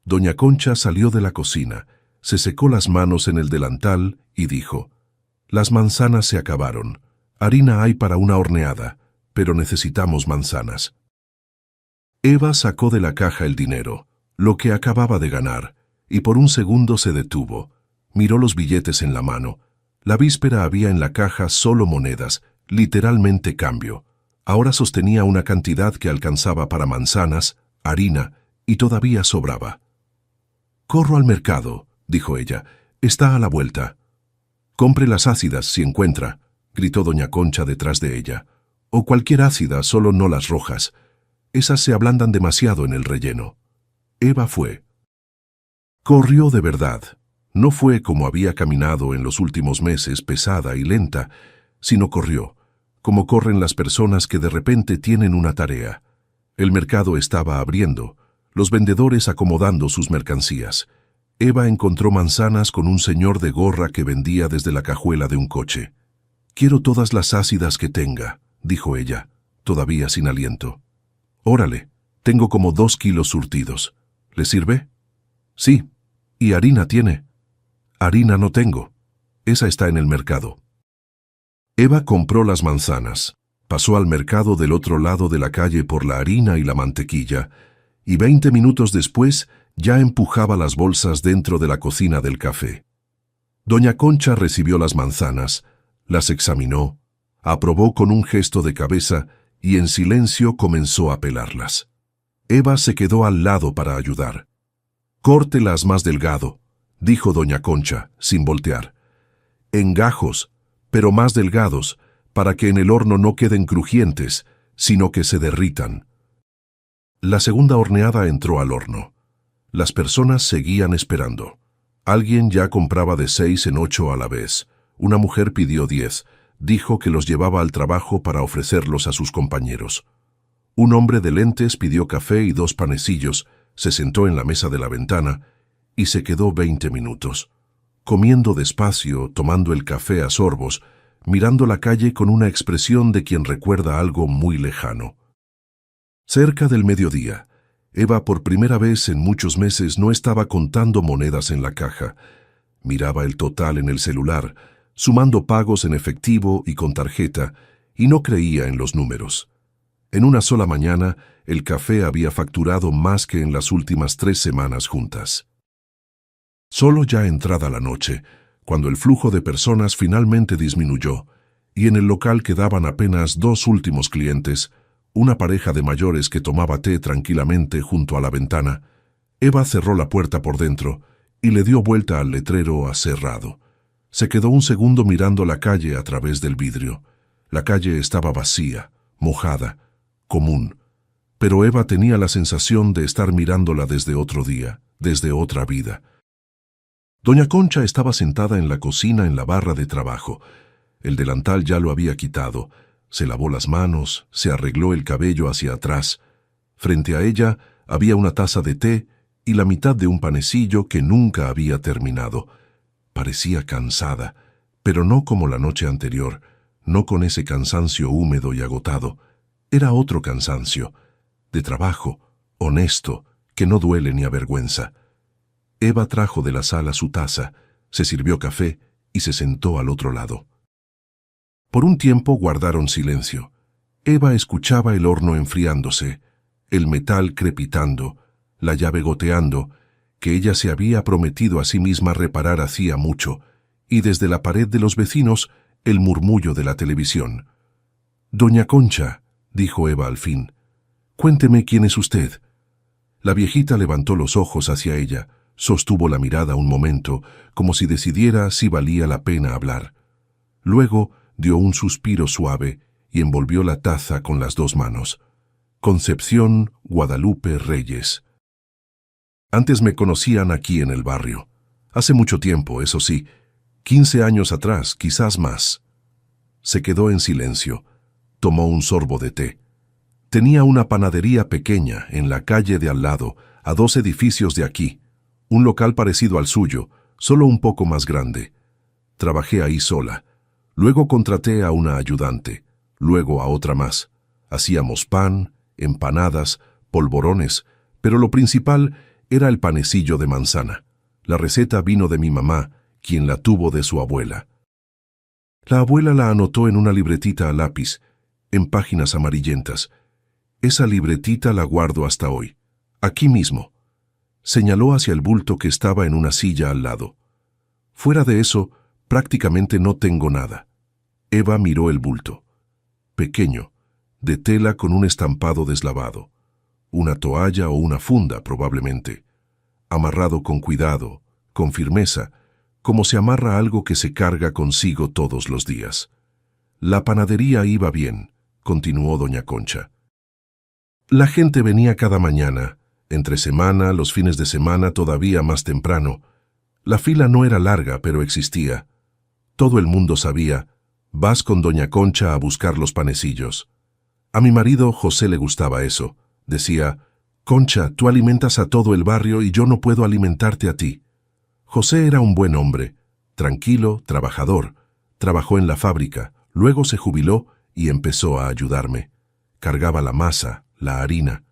Doña Concha salió de la cocina, se secó las manos en el delantal y dijo: «Las manzanas se acabaron. Harina hay para una horneada, pero necesitamos manzanas». Eva sacó de la caja el dinero, lo que acababa de ganar, y por un segundo se detuvo. Miró los billetes en la mano. La víspera había en la caja solo monedas, literalmente cambio. Ahora sostenía una cantidad que alcanzaba para manzanas, harina, y todavía sobraba. «Corro al mercado», dijo ella. «Está a la vuelta». «Compre las ácidas si encuentra», gritó doña Concha detrás de ella. «O cualquier ácida, solo no las rojas. Esas se ablandan demasiado en el relleno». Eva fue. Corrió de verdad. No fue como había caminado en los últimos meses, pesada y lenta, sino corrió, como corren las personas que de repente tienen una tarea. El mercado estaba abriendo, los vendedores acomodando sus mercancías. Eva encontró manzanas con un señor de gorra que vendía desde la cajuela de un coche. «Quiero todas las ácidas que tenga», dijo ella, todavía sin aliento. «Órale, tengo como 2 kilos surtidos. ¿Le sirve?» «Sí. ¿Y harina tiene?» «Harina no tengo. Esa está en el mercado». Eva compró las manzanas, pasó al mercado del otro lado de la calle por la harina y la mantequilla, y 20 minutos después ya empujaba las bolsas dentro de la cocina del café. Doña Concha recibió las manzanas, las examinó, aprobó con un gesto de cabeza y en silencio comenzó a pelarlas. Eva se quedó al lado para ayudar. «Córtelas más delgado», dijo doña Concha, sin voltear. «En gajos, pero más delgados, para que en el horno no queden crujientes, sino que se derritan». La segunda horneada entró al horno. Las personas seguían esperando. Alguien ya compraba de 6 en 8 a la vez. Una mujer pidió 10. Dijo que los llevaba al trabajo para ofrecerlos a sus compañeros. Un hombre de lentes pidió café y 2 panecillos, se sentó en la mesa de la ventana y se quedó 20 minutos, comiendo despacio, tomando el café a sorbos, mirando la calle con una expresión de quien recuerda algo muy lejano. Cerca del mediodía, Eva por primera vez en muchos meses no estaba contando monedas en la caja. Miraba el total en el celular, sumando pagos en efectivo y con tarjeta, y no creía en los números. En una sola mañana, el café había facturado más que en las últimas 3 semanas juntas. Solo ya entrada la noche, cuando el flujo de personas finalmente disminuyó, y en el local quedaban apenas 2 últimos clientes, una pareja de mayores que tomaba té tranquilamente junto a la ventana, Eva cerró la puerta por dentro y le dio vuelta al letrero a cerrado. Se quedó un segundo mirando la calle a través del vidrio. La calle estaba vacía, mojada, común, pero Eva tenía la sensación de estar mirándola desde otro día, desde otra vida. Doña Concha estaba sentada en la cocina en la barra de trabajo. El delantal ya lo había quitado. Se lavó las manos, se arregló el cabello hacia atrás. Frente a ella había una taza de té y la mitad de un panecillo que nunca había terminado. Parecía cansada, pero no como la noche anterior, no con ese cansancio húmedo y agotado. Era otro cansancio, de trabajo, honesto, que no duele ni avergüenza. Eva trajo de la sala su taza, se sirvió café y se sentó al otro lado. Por un tiempo guardaron silencio. Eva escuchaba el horno enfriándose, el metal crepitando, la llave goteando, que ella se había prometido a sí misma reparar hacía mucho, y desde la pared de los vecinos el murmullo de la televisión. «Doña Concha», dijo Eva al fin, «cuénteme quién es usted». La viejita levantó los ojos hacia ella, sostuvo la mirada un momento, como si decidiera si valía la pena hablar. Luego dio un suspiro suave y envolvió la taza con las dos manos. Concepción Guadalupe Reyes. Antes me conocían aquí en el barrio. Hace mucho tiempo, eso sí, 15 años atrás, quizás más. Se quedó en silencio. Tomó un sorbo de té. Tenía una panadería pequeña en la calle de al lado, a 2 edificios de aquí. Un local parecido al suyo, solo un poco más grande. Trabajé ahí sola. Luego contraté a una ayudante, luego a otra más. Hacíamos pan, empanadas, polvorones, pero lo principal era el panecillo de manzana. La receta vino de mi mamá, quien la tuvo de su abuela. La abuela la anotó en una libretita a lápiz, en páginas amarillentas. Esa libretita la guardo hasta hoy, aquí mismo. Señaló hacia el bulto que estaba en una silla al lado. Fuera de eso, prácticamente no tengo nada. Eva miró el bulto. Pequeño, de tela con un estampado deslavado. Una toalla o una funda, probablemente. Amarrado con cuidado, con firmeza, como se amarra algo que se carga consigo todos los días. La panadería iba bien, continuó doña Concha. La gente venía cada mañana, entre semana, los fines de semana todavía más temprano. La fila no era larga, pero existía. Todo el mundo sabía, vas con doña Concha a buscar los panecillos. A mi marido José le gustaba eso. Decía, Concha, tú alimentas a todo el barrio y yo no puedo alimentarte a ti. José era un buen hombre, tranquilo, trabajador. Trabajó en la fábrica, luego se jubiló y empezó a ayudarme. Cargaba la masa, la harina.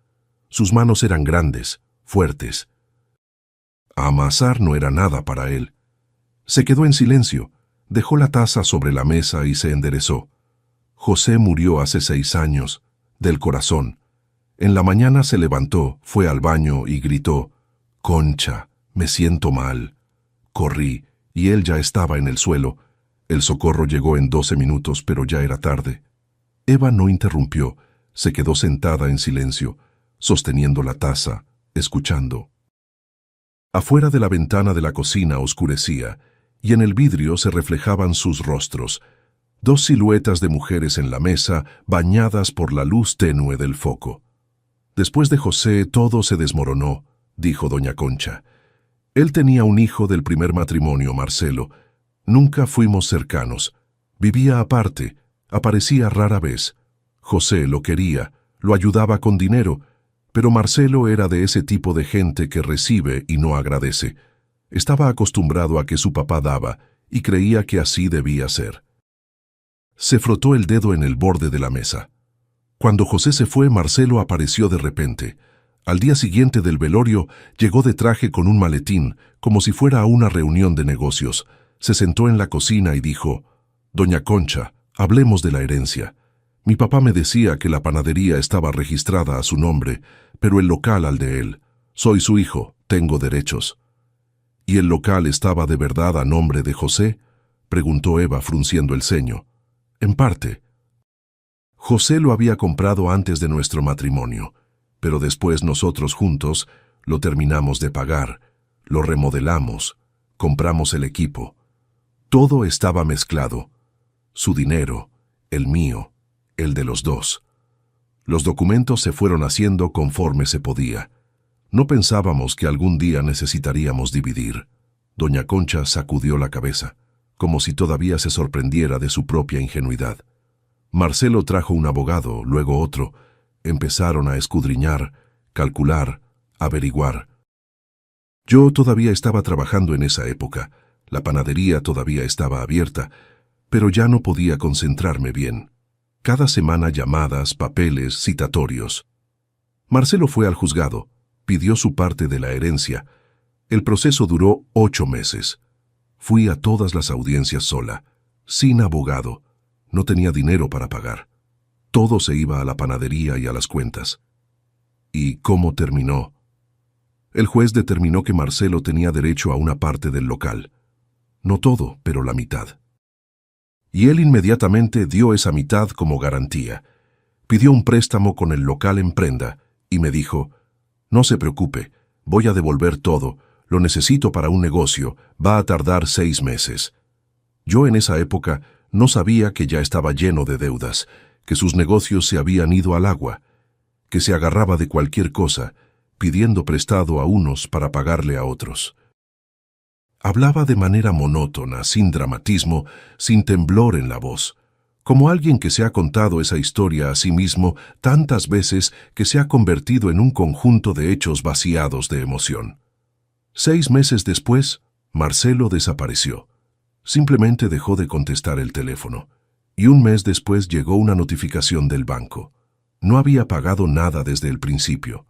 Sus manos eran grandes, fuertes. Amasar no era nada para él. Se quedó en silencio, dejó la taza sobre la mesa y se enderezó. José murió hace 6 años, del corazón. En la mañana se levantó, fue al baño y gritó, «Concha, me siento mal». Corrí, y él ya estaba en el suelo. El socorro llegó en 12 minutos, pero ya era tarde. Eva no interrumpió, se quedó sentada en silencio, sosteniendo la taza, escuchando. Afuera de la ventana de la cocina oscurecía, y en el vidrio se reflejaban sus rostros, 2 siluetas de mujeres en la mesa, bañadas por la luz tenue del foco. Después de José todo se desmoronó, dijo doña Concha. Él tenía un hijo del primer matrimonio, Marcelo. Nunca fuimos cercanos. Vivía aparte, aparecía rara vez. José lo quería, lo ayudaba con dinero, pero Marcelo era de ese tipo de gente que recibe y no agradece. Estaba acostumbrado a que su papá daba y creía que así debía ser. Se frotó el dedo en el borde de la mesa. Cuando José se fue, Marcelo apareció de repente. Al día siguiente del velorio, llegó de traje con un maletín, como si fuera a una reunión de negocios. Se sentó en la cocina y dijo, «Doña Concha, hablemos de la herencia. Mi papá me decía que la panadería estaba registrada a su nombre, pero el local al de él. Soy su hijo, tengo derechos». «¿Y el local estaba de verdad a nombre de José?», preguntó Eva frunciendo el ceño. «En parte. José lo había comprado antes de nuestro matrimonio, pero después nosotros juntos lo terminamos de pagar, lo remodelamos, compramos el equipo. Todo estaba mezclado. Su dinero, el mío, el de los dos. Los documentos se fueron haciendo conforme se podía. No pensábamos que algún día necesitaríamos dividir». Doña Concha sacudió la cabeza, como si todavía se sorprendiera de su propia ingenuidad. Marcelo trajo un abogado, luego otro. Empezaron a escudriñar, calcular, averiguar. Yo todavía estaba trabajando en esa época. La panadería todavía estaba abierta, pero ya no podía concentrarme bien. Cada semana llamadas, papeles, citatorios. Marcelo fue al juzgado, pidió su parte de la herencia. El proceso duró 8 meses. Fui a todas las audiencias sola, sin abogado. No tenía dinero para pagar. Todo se iba a la panadería y a las cuentas. ¿Y cómo terminó? El juez determinó que Marcelo tenía derecho a una parte del local. No todo, pero la mitad. Y él inmediatamente dio esa mitad como garantía. Pidió un préstamo con el local en prenda y me dijo: «No se preocupe, voy a devolver todo, lo necesito para un negocio, va a tardar 6 meses». Yo en esa época no sabía que ya estaba lleno de deudas, que sus negocios se habían ido al agua, que se agarraba de cualquier cosa, pidiendo prestado a unos para pagarle a otros. Hablaba de manera monótona, sin dramatismo, sin temblor en la voz, como alguien que se ha contado esa historia a sí mismo tantas veces que se ha convertido en un conjunto de hechos vaciados de emoción. 6 meses después, Marcelo desapareció. Simplemente dejó de contestar el teléfono, y un mes después llegó una notificación del banco. No había pagado nada desde el principio.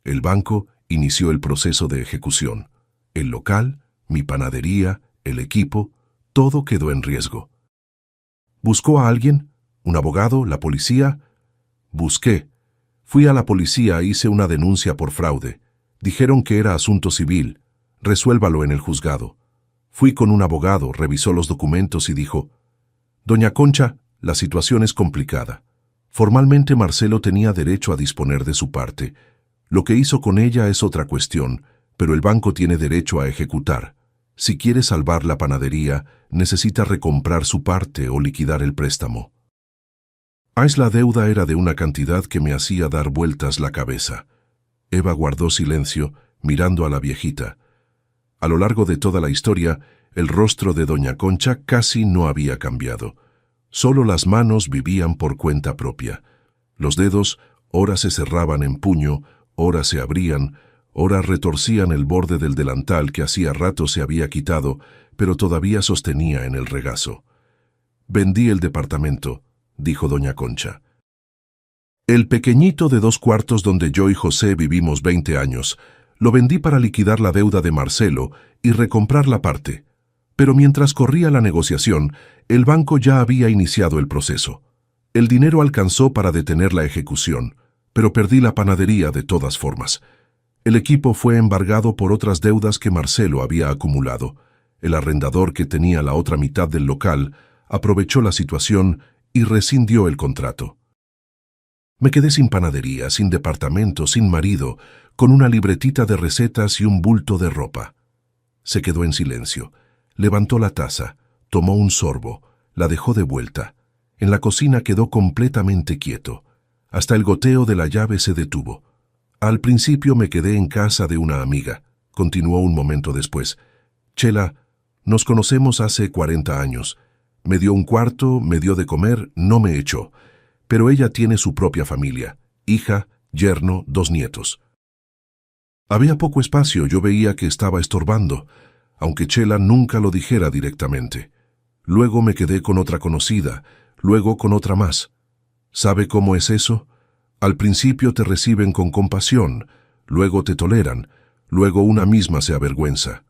El banco inició el proceso de ejecución. El local, mi panadería, el equipo, todo quedó en riesgo. ¿Buscó a alguien? ¿Un abogado? ¿La policía? Busqué. Fui a la policía, hice una denuncia por fraude. Dijeron que era asunto civil. Resuélvalo en el juzgado. Fui con un abogado, revisó los documentos y dijo: «Doña Concha, la situación es complicada. Formalmente Marcelo tenía derecho a disponer de su parte. Lo que hizo con ella es otra cuestión, pero el banco tiene derecho a ejecutar. Si quiere salvar la panadería, necesita recomprar su parte o liquidar el préstamo». La deuda era de una cantidad que me hacía dar vueltas la cabeza. Eva guardó silencio, mirando a la viejita. A lo largo de toda la historia, el rostro de doña Concha casi no había cambiado. Solo las manos vivían por cuenta propia. Los dedos ora se cerraban en puño, ora se abrían, ora retorcían el borde del delantal que hacía rato se había quitado, pero todavía sostenía en el regazo. «Vendí el departamento», dijo doña Concha. «El pequeñito de 2 cuartos donde yo y José vivimos 20 años, lo vendí para liquidar la deuda de Marcelo y recomprar la parte. Pero mientras corría la negociación, el banco ya había iniciado el proceso. El dinero alcanzó para detener la ejecución, pero perdí la panadería de todas formas. El equipo fue embargado por otras deudas que Marcelo había acumulado. El arrendador que tenía la otra mitad del local aprovechó la situación y rescindió el contrato. Me quedé sin panadería, sin departamento, sin marido, con una libretita de recetas y un bulto de ropa». Se quedó en silencio. Levantó la taza, tomó un sorbo, la dejó de vuelta. En la cocina quedó completamente quieto. Hasta el goteo de la llave se detuvo. «Al principio me quedé en casa de una amiga», continuó un momento después. «Chela, nos conocemos hace 40 años. Me dio un cuarto, me dio de comer, no me echó. Pero ella tiene su propia familia, hija, yerno, 2 nietos. Había poco espacio, yo veía que estaba estorbando, aunque Chela nunca lo dijera directamente. Luego me quedé con otra conocida, luego con otra más. ¿Sabe cómo es eso? Al principio te reciben con compasión, luego te toleran, luego una misma se avergüenza».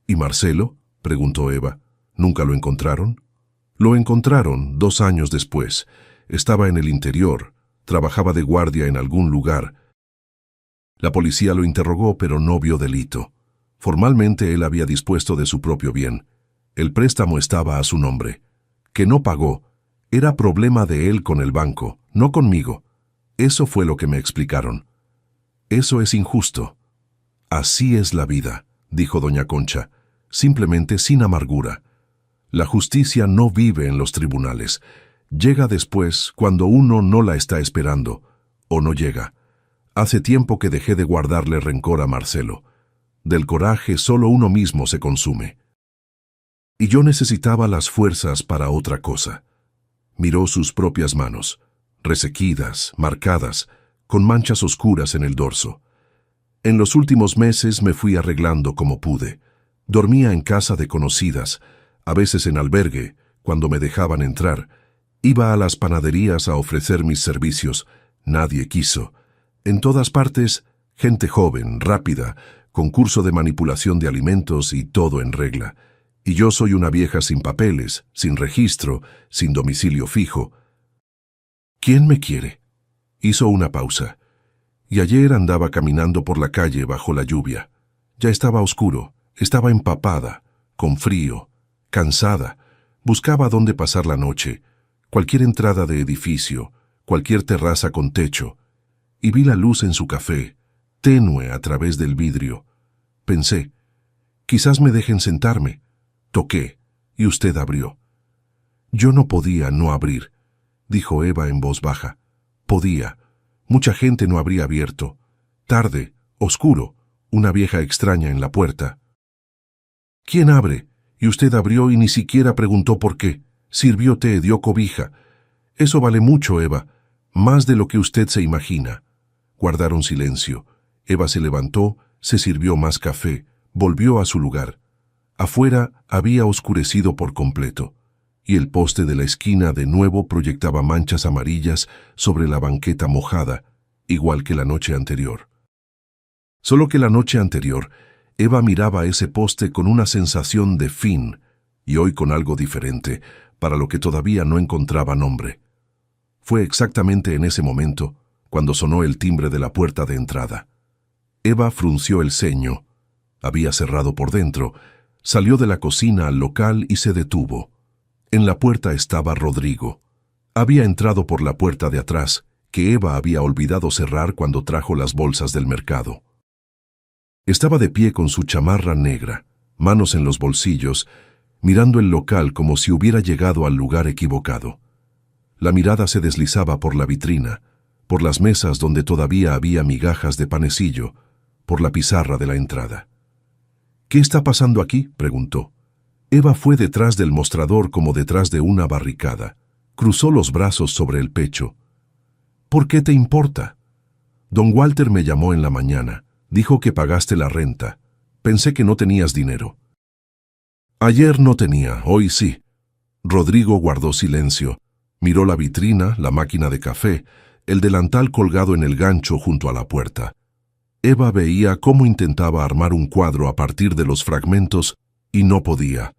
«¿Y Marcelo?», preguntó Eva. «¿Nunca lo encontraron?» «Lo encontraron 2 años después. Estaba en el interior, trabajaba de guardia en algún lugar. La policía lo interrogó, pero no vio delito. Formalmente él había dispuesto de su propio bien. El préstamo estaba a su nombre. Que no pagó era problema de él con el banco, no conmigo. Eso fue lo que me explicaron. Eso es injusto». «Así es la vida», dijo doña Concha, simplemente sin amargura. «La justicia no vive en los tribunales. Llega después cuando uno no la está esperando, o no llega. Hace tiempo que dejé de guardarle rencor a Marcelo. Del coraje solo uno mismo se consume. Y yo necesitaba las fuerzas para otra cosa». Miró sus propias manos, resequidas, marcadas, con manchas oscuras en el dorso. «En los últimos meses me fui arreglando como pude. Dormía en casa de conocidas, a veces en albergue, cuando me dejaban entrar. Iba a las panaderías a ofrecer mis servicios. Nadie quiso. En todas partes, gente joven, rápida, concurso de manipulación de alimentos y todo en regla. Y yo soy una vieja sin papeles, sin registro, sin domicilio fijo. ¿Quién me quiere? Hizo una pausa. Y ayer andaba caminando por la calle bajo la lluvia. Ya estaba oscuro, estaba empapada, con frío, cansada. Buscaba dónde pasar la noche, cualquier entrada de edificio, cualquier terraza con techo. Y vi la luz en su café, tenue a través del vidrio. Pensé, quizás me dejen sentarme. Toqué, y usted abrió. Yo no podía no abrir, dijo Eva en voz baja. Podía. Mucha gente no habría abierto. Tarde, oscuro, una vieja extraña en la puerta. ¿Quién abre? Y usted abrió y ni siquiera preguntó por qué. Sirvió té, dio cobija. Eso vale mucho, Eva, más de lo que usted se imagina. Guardaron silencio. Eva se levantó, se sirvió más café, volvió a su lugar. Afuera había oscurecido por completo, y el poste de la esquina de nuevo proyectaba manchas amarillas sobre la banqueta mojada, igual que la noche anterior. Solo que la noche anterior, Eva miraba ese poste con una sensación de fin, y hoy con algo diferente, para lo que todavía no encontraba nombre. Fue exactamente en ese momento cuando sonó el timbre de la puerta de entrada. Eva frunció el ceño. Había cerrado por dentro. Salió de la cocina al local y se detuvo. En la puerta estaba Rodrigo. Había entrado por la puerta de atrás, que Eva había olvidado cerrar cuando trajo las bolsas del mercado. Estaba de pie con su chamarra negra, manos en los bolsillos, mirando el local como si hubiera llegado al lugar equivocado. La mirada se deslizaba por la vitrina, por las mesas donde todavía había migajas de panecillo, por la pizarra de la entrada. «¿Qué está pasando aquí?», preguntó. Eva fue detrás del mostrador como detrás de una barricada. Cruzó los brazos sobre el pecho. «¿Por qué te importa? Don Walter me llamó en la mañana. Dijo que pagaste la renta. Pensé que no tenías dinero». «Ayer no tenía, hoy sí». Rodrigo guardó silencio. Miró la vitrina, la máquina de café, el delantal colgado en el gancho junto a la puerta. Eva veía cómo intentaba armar un cuadro a partir de los fragmentos y no podía.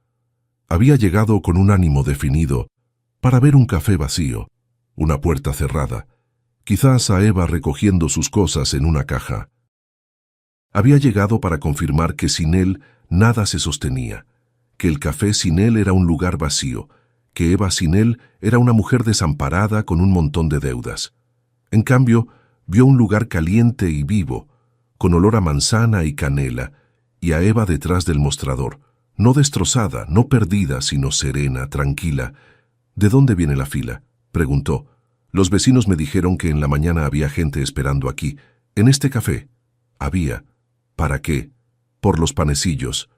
Había llegado con un ánimo definido para ver un café vacío, una puerta cerrada, quizás a Eva recogiendo sus cosas en una caja. Había llegado para confirmar que sin él nada se sostenía, que el café sin él era un lugar vacío, que Eva sin él era una mujer desamparada con un montón de deudas. En cambio, vio un lugar caliente y vivo, con olor a manzana y canela, y a Eva detrás del mostrador, no destrozada, no perdida, sino serena, tranquila. «¿De dónde viene la fila?», preguntó. «Los vecinos me dijeron que en la mañana había gente esperando aquí, en este café». «Había. ¿Para qué?». «Por los panecillos».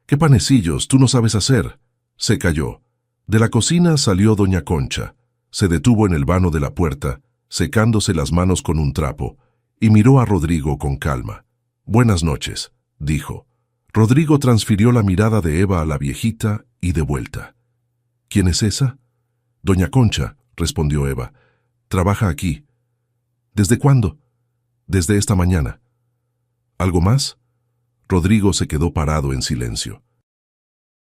«¿Qué panecillos? Tú no sabes hacer». Se calló. De la cocina salió doña Concha. Se detuvo en el vano de la puerta, secándose las manos con un trapo, y miró a Rodrigo con calma. «Buenas noches», dijo. Rodrigo transfirió la mirada de Eva a la viejita y de vuelta. «¿Quién es esa?». «Doña Concha», respondió Eva. «Trabaja aquí». «¿Desde cuándo?». «Desde esta mañana». «¿Algo más?». Rodrigo se quedó parado en silencio.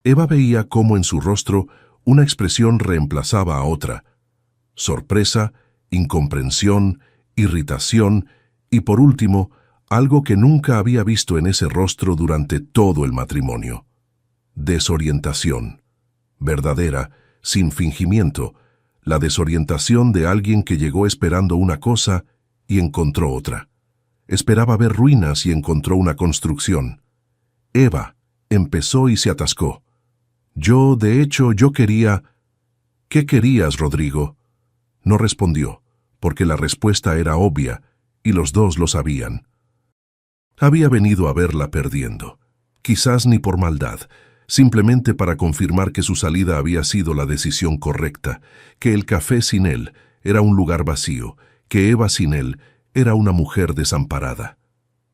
Eva veía cómo en su rostro una expresión reemplazaba a otra. Sorpresa, incomprensión, irritación y, por último, algo que nunca había visto en ese rostro durante todo el matrimonio. Desorientación. Verdadera, sin fingimiento, la desorientación de alguien que llegó esperando una cosa y encontró otra. Esperaba ver ruinas y encontró una construcción. Eva empezó y se atascó. Yo quería... «¿Qué querías, Rodrigo?». No respondió, porque la respuesta era obvia, y los dos lo sabían. Había venido a verla perdiendo, quizás ni por maldad, simplemente para confirmar que su salida había sido la decisión correcta, que el café sin él era un lugar vacío, que Eva sin él era una mujer desamparada.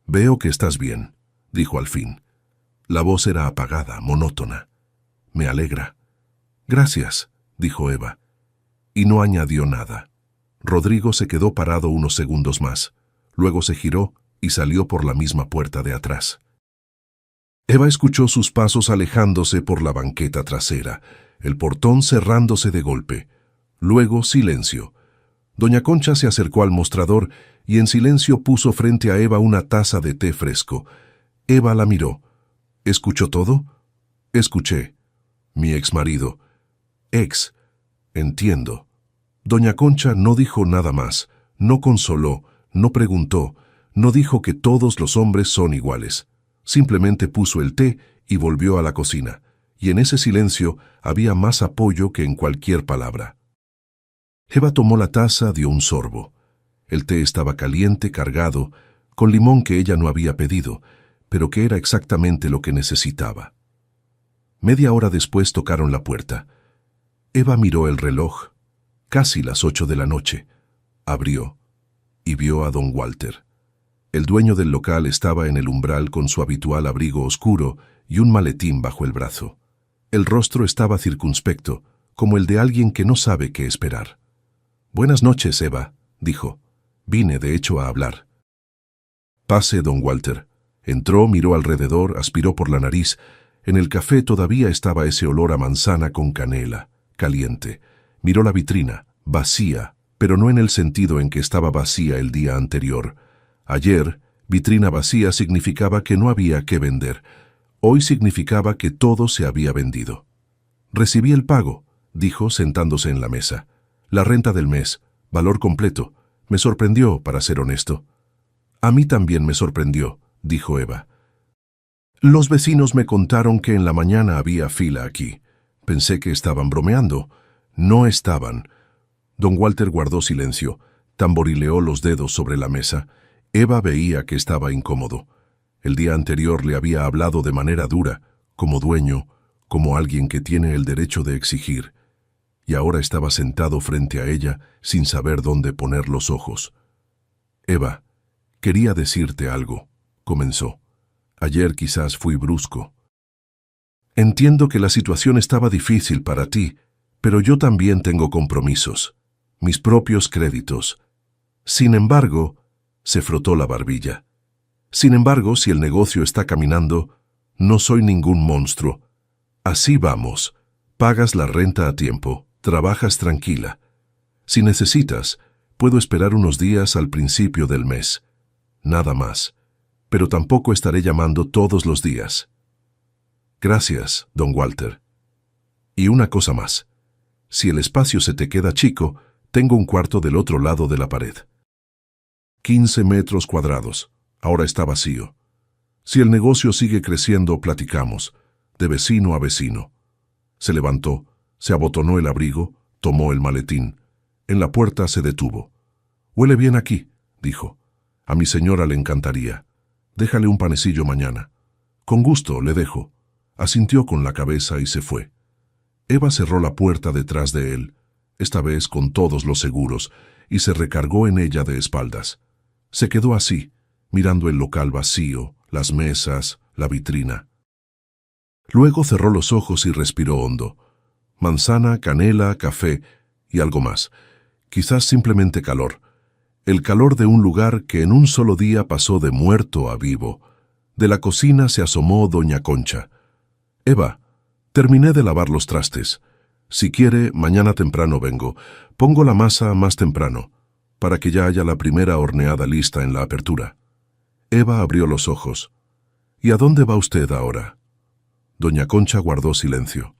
«Veo que estás bien», dijo al fin. La voz era apagada, monótona. «Me alegra». «Gracias», dijo Eva, y no añadió nada. Rodrigo se quedó parado unos segundos más, luego se giró y salió por la misma puerta de atrás. Eva escuchó sus pasos alejándose por la banqueta trasera, el portón cerrándose de golpe. Luego, silencio. Doña Concha se acercó al mostrador y en silencio puso frente a Eva una taza de té fresco. Eva la miró. ¿Escuchó todo? Escuché. Mi exmarido. Entiendo. Doña Concha no dijo nada más, no consoló, no preguntó, no dijo que todos los hombres son iguales. Simplemente puso el té y volvió a la cocina, y en ese silencio había más apoyo que en cualquier palabra. Eva tomó la taza, dio un sorbo. El té estaba caliente, cargado, con limón que ella no había pedido, pero que era exactamente lo que necesitaba. Media hora después tocaron la puerta. Eva miró el reloj. Casi las 8 de la noche. Abrió y vio a don Walter. El dueño del local estaba en el umbral con su habitual abrigo oscuro y un maletín bajo el brazo. El rostro estaba circunspecto, como el de alguien que no sabe qué esperar. «Buenas noches, Eva», dijo. «Vine, de hecho, a hablar». «Pase, don Walter». Entró, miró alrededor, aspiró por la nariz. En el café todavía estaba ese olor a manzana con canela, caliente. Miró la vitrina, vacía, pero no en el sentido en que estaba vacía el día anterior. Ayer, vitrina vacía significaba que no había que vender. Hoy significaba que todo se había vendido. «Recibí el pago», dijo sentándose en la mesa. «La renta del mes, valor completo. Me sorprendió, para ser honesto». «A mí también me sorprendió», dijo Eva. «Los vecinos me contaron que en la mañana había fila aquí. Pensé que estaban bromeando. No estaban». Don Walter guardó silencio, tamborileó los dedos sobre la mesa. Eva veía que estaba incómodo. El día anterior le había hablado de manera dura, como dueño, como alguien que tiene el derecho de exigir. Y ahora estaba sentado frente a ella sin saber dónde poner los ojos. «Eva, quería decirte algo», comenzó. «Ayer quizás fui brusco. Entiendo que la situación estaba difícil para ti, pero yo también tengo compromisos, mis propios créditos. Sin embargo», se frotó la barbilla, «sin embargo, si el negocio está caminando, no soy ningún monstruo. Así vamos, pagas la renta a tiempo, trabajas tranquila. Si necesitas, puedo esperar unos días al principio del mes. Nada más. Pero tampoco estaré llamando todos los días». «Gracias, don Walter. Y una cosa más. Si el espacio se te queda chico, tengo un cuarto del otro lado de la pared. 15 metros cuadrados. Ahora está vacío. Si el negocio sigue creciendo, platicamos, de vecino a vecino». Se levantó, se abotonó el abrigo, tomó el maletín. En la puerta se detuvo. «Huele bien aquí», dijo. «A mi señora le encantaría. Déjale un panecillo mañana». «Con gusto, le dejo». Asintió con la cabeza y se fue. Eva cerró la puerta detrás de él, esta vez con todos los seguros, y se recargó en ella de espaldas. Se quedó así, mirando el local vacío, las mesas, la vitrina. Luego cerró los ojos y respiró hondo. Manzana, canela, café y algo más. Quizás simplemente calor. El calor de un lugar que en un solo día pasó de muerto a vivo. De la cocina se asomó doña Concha. «Eva, terminé de lavar los trastes. Si quiere, mañana temprano vengo. Pongo la masa más temprano, para que ya haya la primera horneada lista en la apertura». Eva abrió los ojos. «¿Y a dónde va usted ahora?» Doña Concha guardó silencio.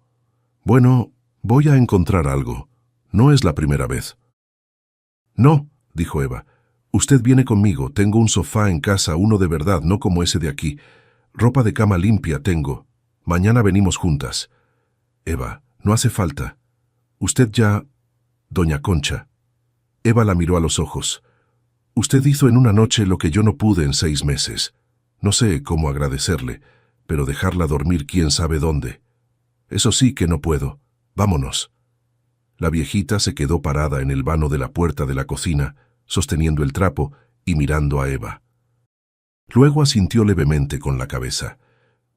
«Bueno, voy a encontrar algo. No es la primera vez». «No», dijo Eva. «Usted viene conmigo. Tengo un sofá en casa, uno de verdad, no como ese de aquí. Ropa de cama limpia tengo. Mañana venimos juntas». «Eva, no hace falta. Usted ya...» «Doña Concha». Eva la miró a los ojos. «Usted hizo en una noche lo que yo no pude en 6 meses. No sé cómo agradecerle, pero dejarla dormir quién sabe dónde. Eso sí que no puedo. Vámonos». La viejita se quedó parada en el vano de la puerta de la cocina, sosteniendo el trapo y mirando a Eva. Luego asintió levemente con la cabeza.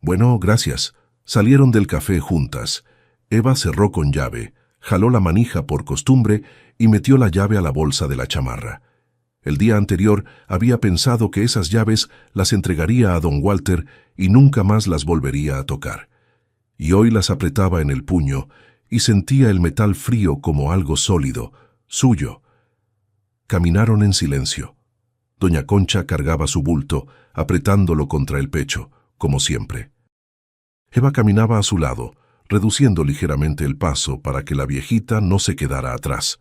«Bueno, gracias». Salieron del café juntas. Eva cerró con llave, jaló la manija por costumbre y metió la llave a la bolsa de la chamarra. El día anterior había pensado que esas llaves las entregaría a don Walter y nunca más las volvería a tocar. Y hoy las apretaba en el puño, y sentía el metal frío como algo sólido, suyo. Caminaron en silencio. Doña Concha cargaba su bulto, apretándolo contra el pecho, como siempre. Eva caminaba a su lado, reduciendo ligeramente el paso para que la viejita no se quedara atrás.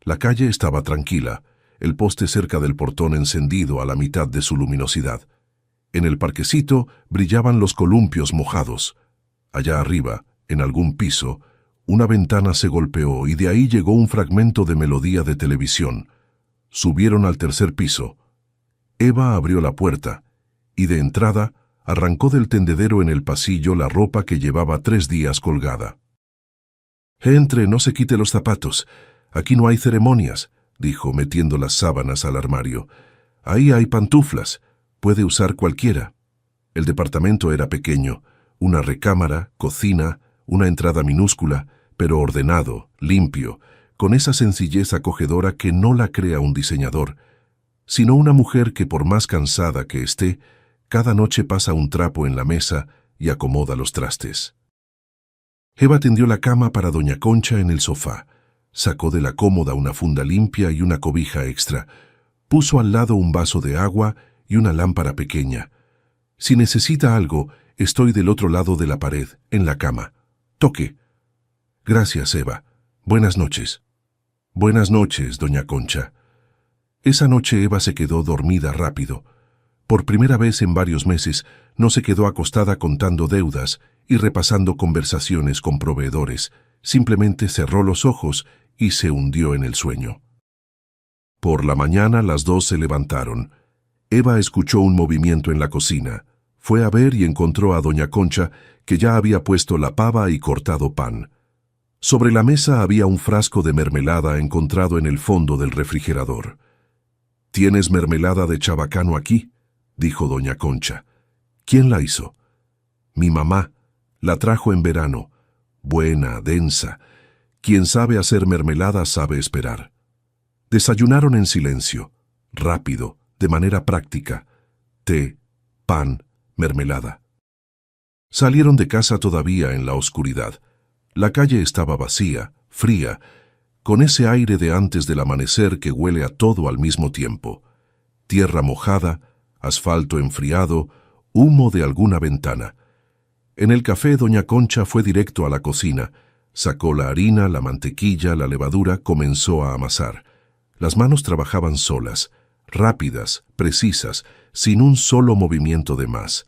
La calle estaba tranquila, el poste cerca del portón encendido a la mitad de su luminosidad. En el parquecito brillaban los columpios mojados. Allá arriba, en algún piso, una ventana se golpeó y de ahí llegó un fragmento de melodía de televisión. Subieron al tercer piso. Eva abrió la puerta y de entrada arrancó del tendedero en el pasillo la ropa que llevaba 3 días colgada. «Entre, no se quite los zapatos. Aquí no hay ceremonias», dijo metiendo las sábanas al armario. «Ahí hay pantuflas. Puede usar cualquiera». El departamento era pequeño, una recámara, cocina, una entrada minúscula, pero ordenado, limpio, con esa sencillez acogedora que no la crea un diseñador, sino una mujer que por más cansada que esté, cada noche pasa un trapo en la mesa y acomoda los trastes. Eva tendió la cama para doña Concha en el sofá, sacó de la cómoda una funda limpia y una cobija extra, puso al lado un vaso de agua y una lámpara pequeña. «Si necesita algo, estoy del otro lado de la pared, en la cama. Toque». «Gracias, Eva. Buenas noches». «Buenas noches, doña Concha». Esa noche Eva se quedó dormida rápido. Por primera vez en varios meses no se quedó acostada contando deudas y repasando conversaciones con proveedores. Simplemente cerró los ojos y se hundió en el sueño. Por la mañana las dos se levantaron. Eva escuchó un movimiento en la cocina. Fue a ver y encontró a doña Concha, que ya había puesto la pava y cortado pan. Sobre la mesa había un frasco de mermelada encontrado en el fondo del refrigerador. «¿Tienes mermelada de chabacano aquí?», dijo doña Concha. «¿Quién la hizo?». «Mi mamá. La trajo en verano. Buena, densa. Quien sabe hacer mermelada sabe esperar». Desayunaron en silencio, rápido, de manera práctica. Té, pan, mermelada. Salieron de casa todavía en la oscuridad. La calle estaba vacía, fría, con ese aire de antes del amanecer que huele a todo al mismo tiempo. Tierra mojada, asfalto enfriado, humo de alguna ventana. En el café doña Concha fue directo a la cocina, sacó la harina, la mantequilla, la levadura, comenzó a amasar. Las manos trabajaban solas, rápidas, precisas, sin un solo movimiento de más.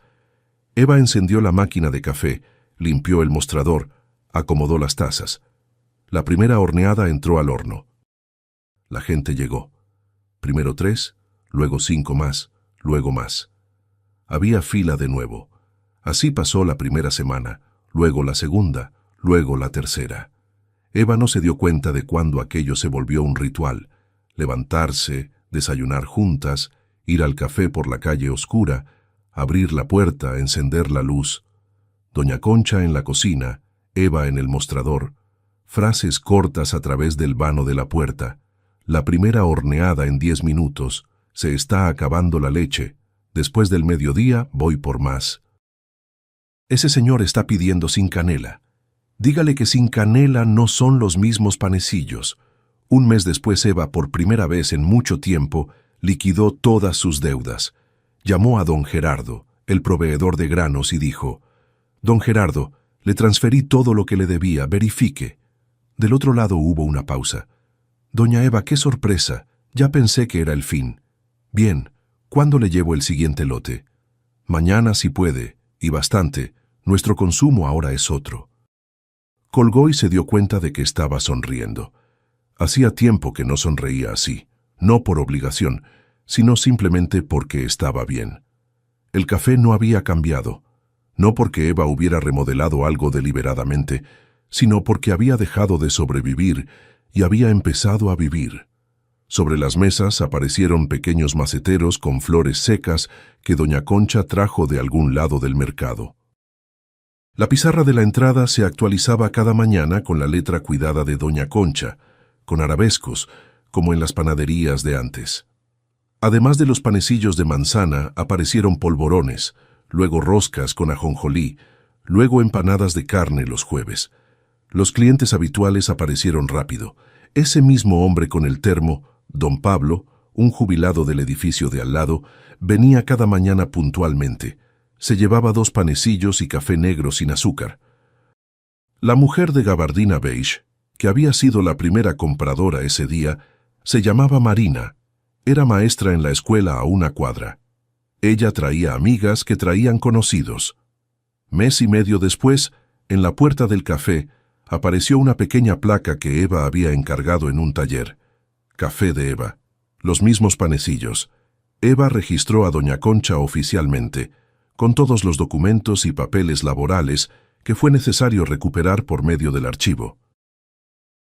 Eva encendió la máquina de café, limpió el mostrador, acomodó las tazas. La primera horneada entró al horno. La gente llegó. Primero 3, luego 5 más, luego más. Había fila de nuevo. Así pasó la primera semana, luego la segunda, luego la tercera. Eva no se dio cuenta de cuándo aquello se volvió un ritual. Levantarse, desayunar juntas, ir al café por la calle oscura, abrir la puerta, encender la luz. Doña Concha en la cocina, Eva en el mostrador, frases cortas a través del vano de la puerta. La primera horneada en 10 minutos, se está acabando la leche. Después del mediodía voy por más. Ese señor está pidiendo sin canela. Dígale que sin canela no son los mismos panecillos. Un mes después Eva, por primera vez en mucho tiempo, liquidó todas sus deudas. Llamó a don Gerardo, el proveedor de granos, y dijo: «Don Gerardo, le transferí todo lo que le debía, verifique». Del otro lado hubo una pausa. «Doña Eva, qué sorpresa, ya pensé que era el fin». «Bien, ¿cuándo le llevo el siguiente lote?» «Mañana si puede, y bastante, nuestro consumo ahora es otro». Colgó y se dio cuenta de que estaba sonriendo. Hacía tiempo que no sonreía así, no por obligación, sino simplemente porque estaba bien. El café no había cambiado, no porque Eva hubiera remodelado algo deliberadamente, sino porque había dejado de sobrevivir y había empezado a vivir. Sobre las mesas aparecieron pequeños maceteros con flores secas que doña Concha trajo de algún lado del mercado. La pizarra de la entrada se actualizaba cada mañana con la letra cuidada de doña Concha, con arabescos, como en las panaderías de antes. Además de los panecillos de manzana, aparecieron polvorones, luego roscas con ajonjolí, luego empanadas de carne los jueves. Los clientes habituales aparecieron rápido. Ese mismo hombre con el termo, don Pablo, un jubilado del edificio de al lado, venía cada mañana puntualmente. Se llevaba 2 panecillos y café negro sin azúcar. La mujer de gabardina beige, que había sido la primera compradora ese día, se llamaba Marina. Era maestra en la escuela a una cuadra. Ella traía amigas que traían conocidos. Mes y medio después, en la puerta del café, apareció una pequeña placa que Eva había encargado en un taller. Café de Eva. Los mismos panecillos. Eva registró a doña Concha oficialmente, con todos los documentos y papeles laborales que fue necesario recuperar por medio del archivo.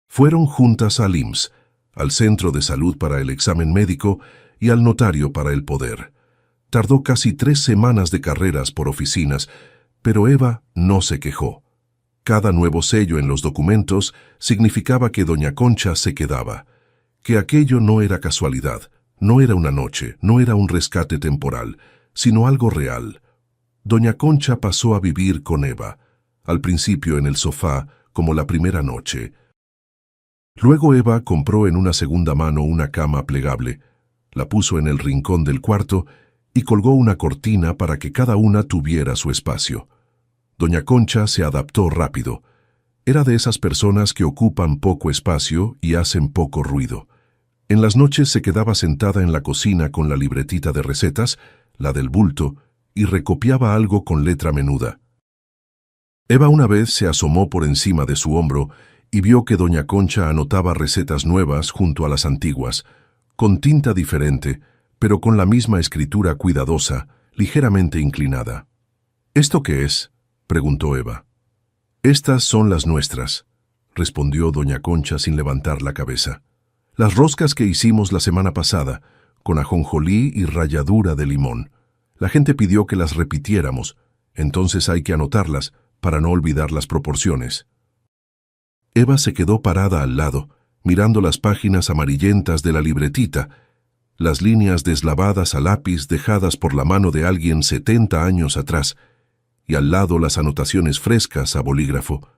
Fueron juntas al IMSS, al centro de salud para el examen médico y al notario para el poder. Tardó casi 3 semanas de carreras por oficinas, pero Eva no se quejó. Cada nuevo sello en los documentos significaba que doña Concha se quedaba, que aquello no era casualidad, no era una noche, no era un rescate temporal, sino algo real. Doña Concha pasó a vivir con Eva, al principio en el sofá, como la primera noche. Luego Eva compró en una segunda mano una cama plegable, la puso en el rincón del cuarto y colgó una cortina para que cada una tuviera su espacio. Doña Concha se adaptó rápido. Era de esas personas que ocupan poco espacio y hacen poco ruido. En las noches se quedaba sentada en la cocina con la libretita de recetas, la del bulto, y recopiaba algo con letra menuda. Eva una vez se asomó por encima de su hombro y vio que doña Concha anotaba recetas nuevas junto a las antiguas, con tinta diferente, pero con la misma escritura cuidadosa, ligeramente inclinada. ¿Esto qué es?, preguntó Eva. Estas son las nuestras, respondió doña Concha sin levantar la cabeza. Las roscas que hicimos la semana pasada, con ajonjolí y ralladura de limón. La gente pidió que las repitiéramos, entonces hay que anotarlas para no olvidar las proporciones. Eva se quedó parada al lado, mirando las páginas amarillentas de la libretita, las líneas deslavadas a lápiz dejadas por la mano de alguien 70 años atrás, y al lado las anotaciones frescas a bolígrafo.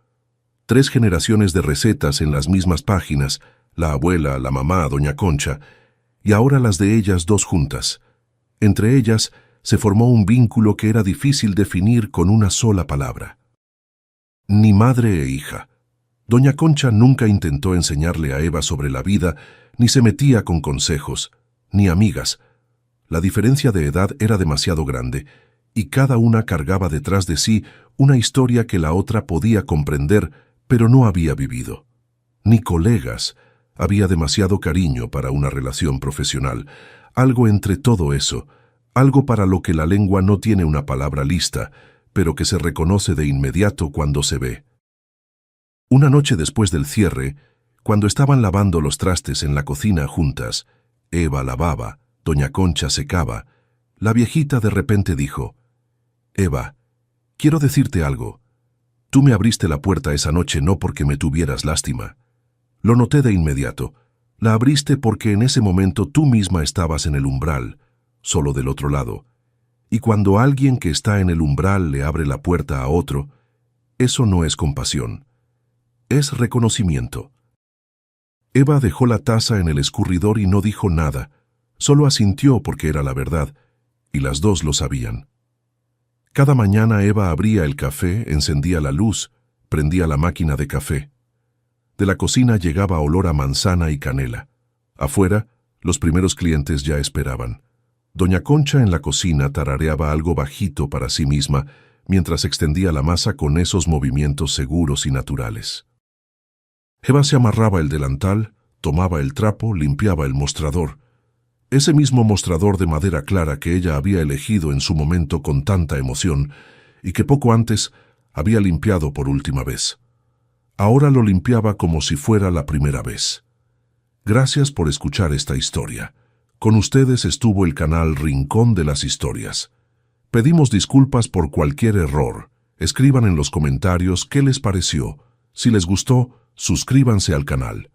3 generaciones de recetas en las mismas páginas, la abuela, la mamá, doña Concha, y ahora las de ellas 2 juntas. Entre ellas se formó un vínculo que era difícil definir con una sola palabra. Ni madre e hija. Doña Concha nunca intentó enseñarle a Eva sobre la vida, ni se metía con consejos, ni amigas. La diferencia de edad era demasiado grande, y cada una cargaba detrás de sí una historia que la otra podía comprender, pero no había vivido. Ni colegas. Había demasiado cariño para una relación profesional. Algo entre todo eso, algo para lo que la lengua no tiene una palabra lista, pero que se reconoce de inmediato cuando se ve. Una noche después del cierre, cuando estaban lavando los trastes en la cocina juntas, Eva lavaba, doña Concha secaba, la viejita de repente dijo: «Eva, quiero decirte algo. Tú me abriste la puerta esa noche no porque me tuvieras lástima. Lo noté de inmediato. La abriste porque en ese momento tú misma estabas en el umbral, solo del otro lado. Y cuando alguien que está en el umbral le abre la puerta a otro, eso no es compasión. Es reconocimiento». Eva dejó la taza en el escurridor y no dijo nada, solo asintió porque era la verdad, y las 2 lo sabían. Cada mañana Eva abría el café, encendía la luz, prendía la máquina de café. De la cocina llegaba olor a manzana y canela. Afuera, los primeros clientes ya esperaban. Doña Concha en la cocina tarareaba algo bajito para sí misma, mientras extendía la masa con esos movimientos seguros y naturales. Eva se amarraba el delantal, tomaba el trapo, limpiaba el mostrador. Ese mismo mostrador de madera clara que ella había elegido en su momento con tanta emoción y que poco antes había limpiado por última vez. Ahora lo limpiaba como si fuera la primera vez. Gracias por escuchar esta historia. Con ustedes estuvo el canal Rincón de las Historias. Pedimos disculpas por cualquier error. Escriban en los comentarios qué les pareció. Si les gustó, suscríbanse al canal.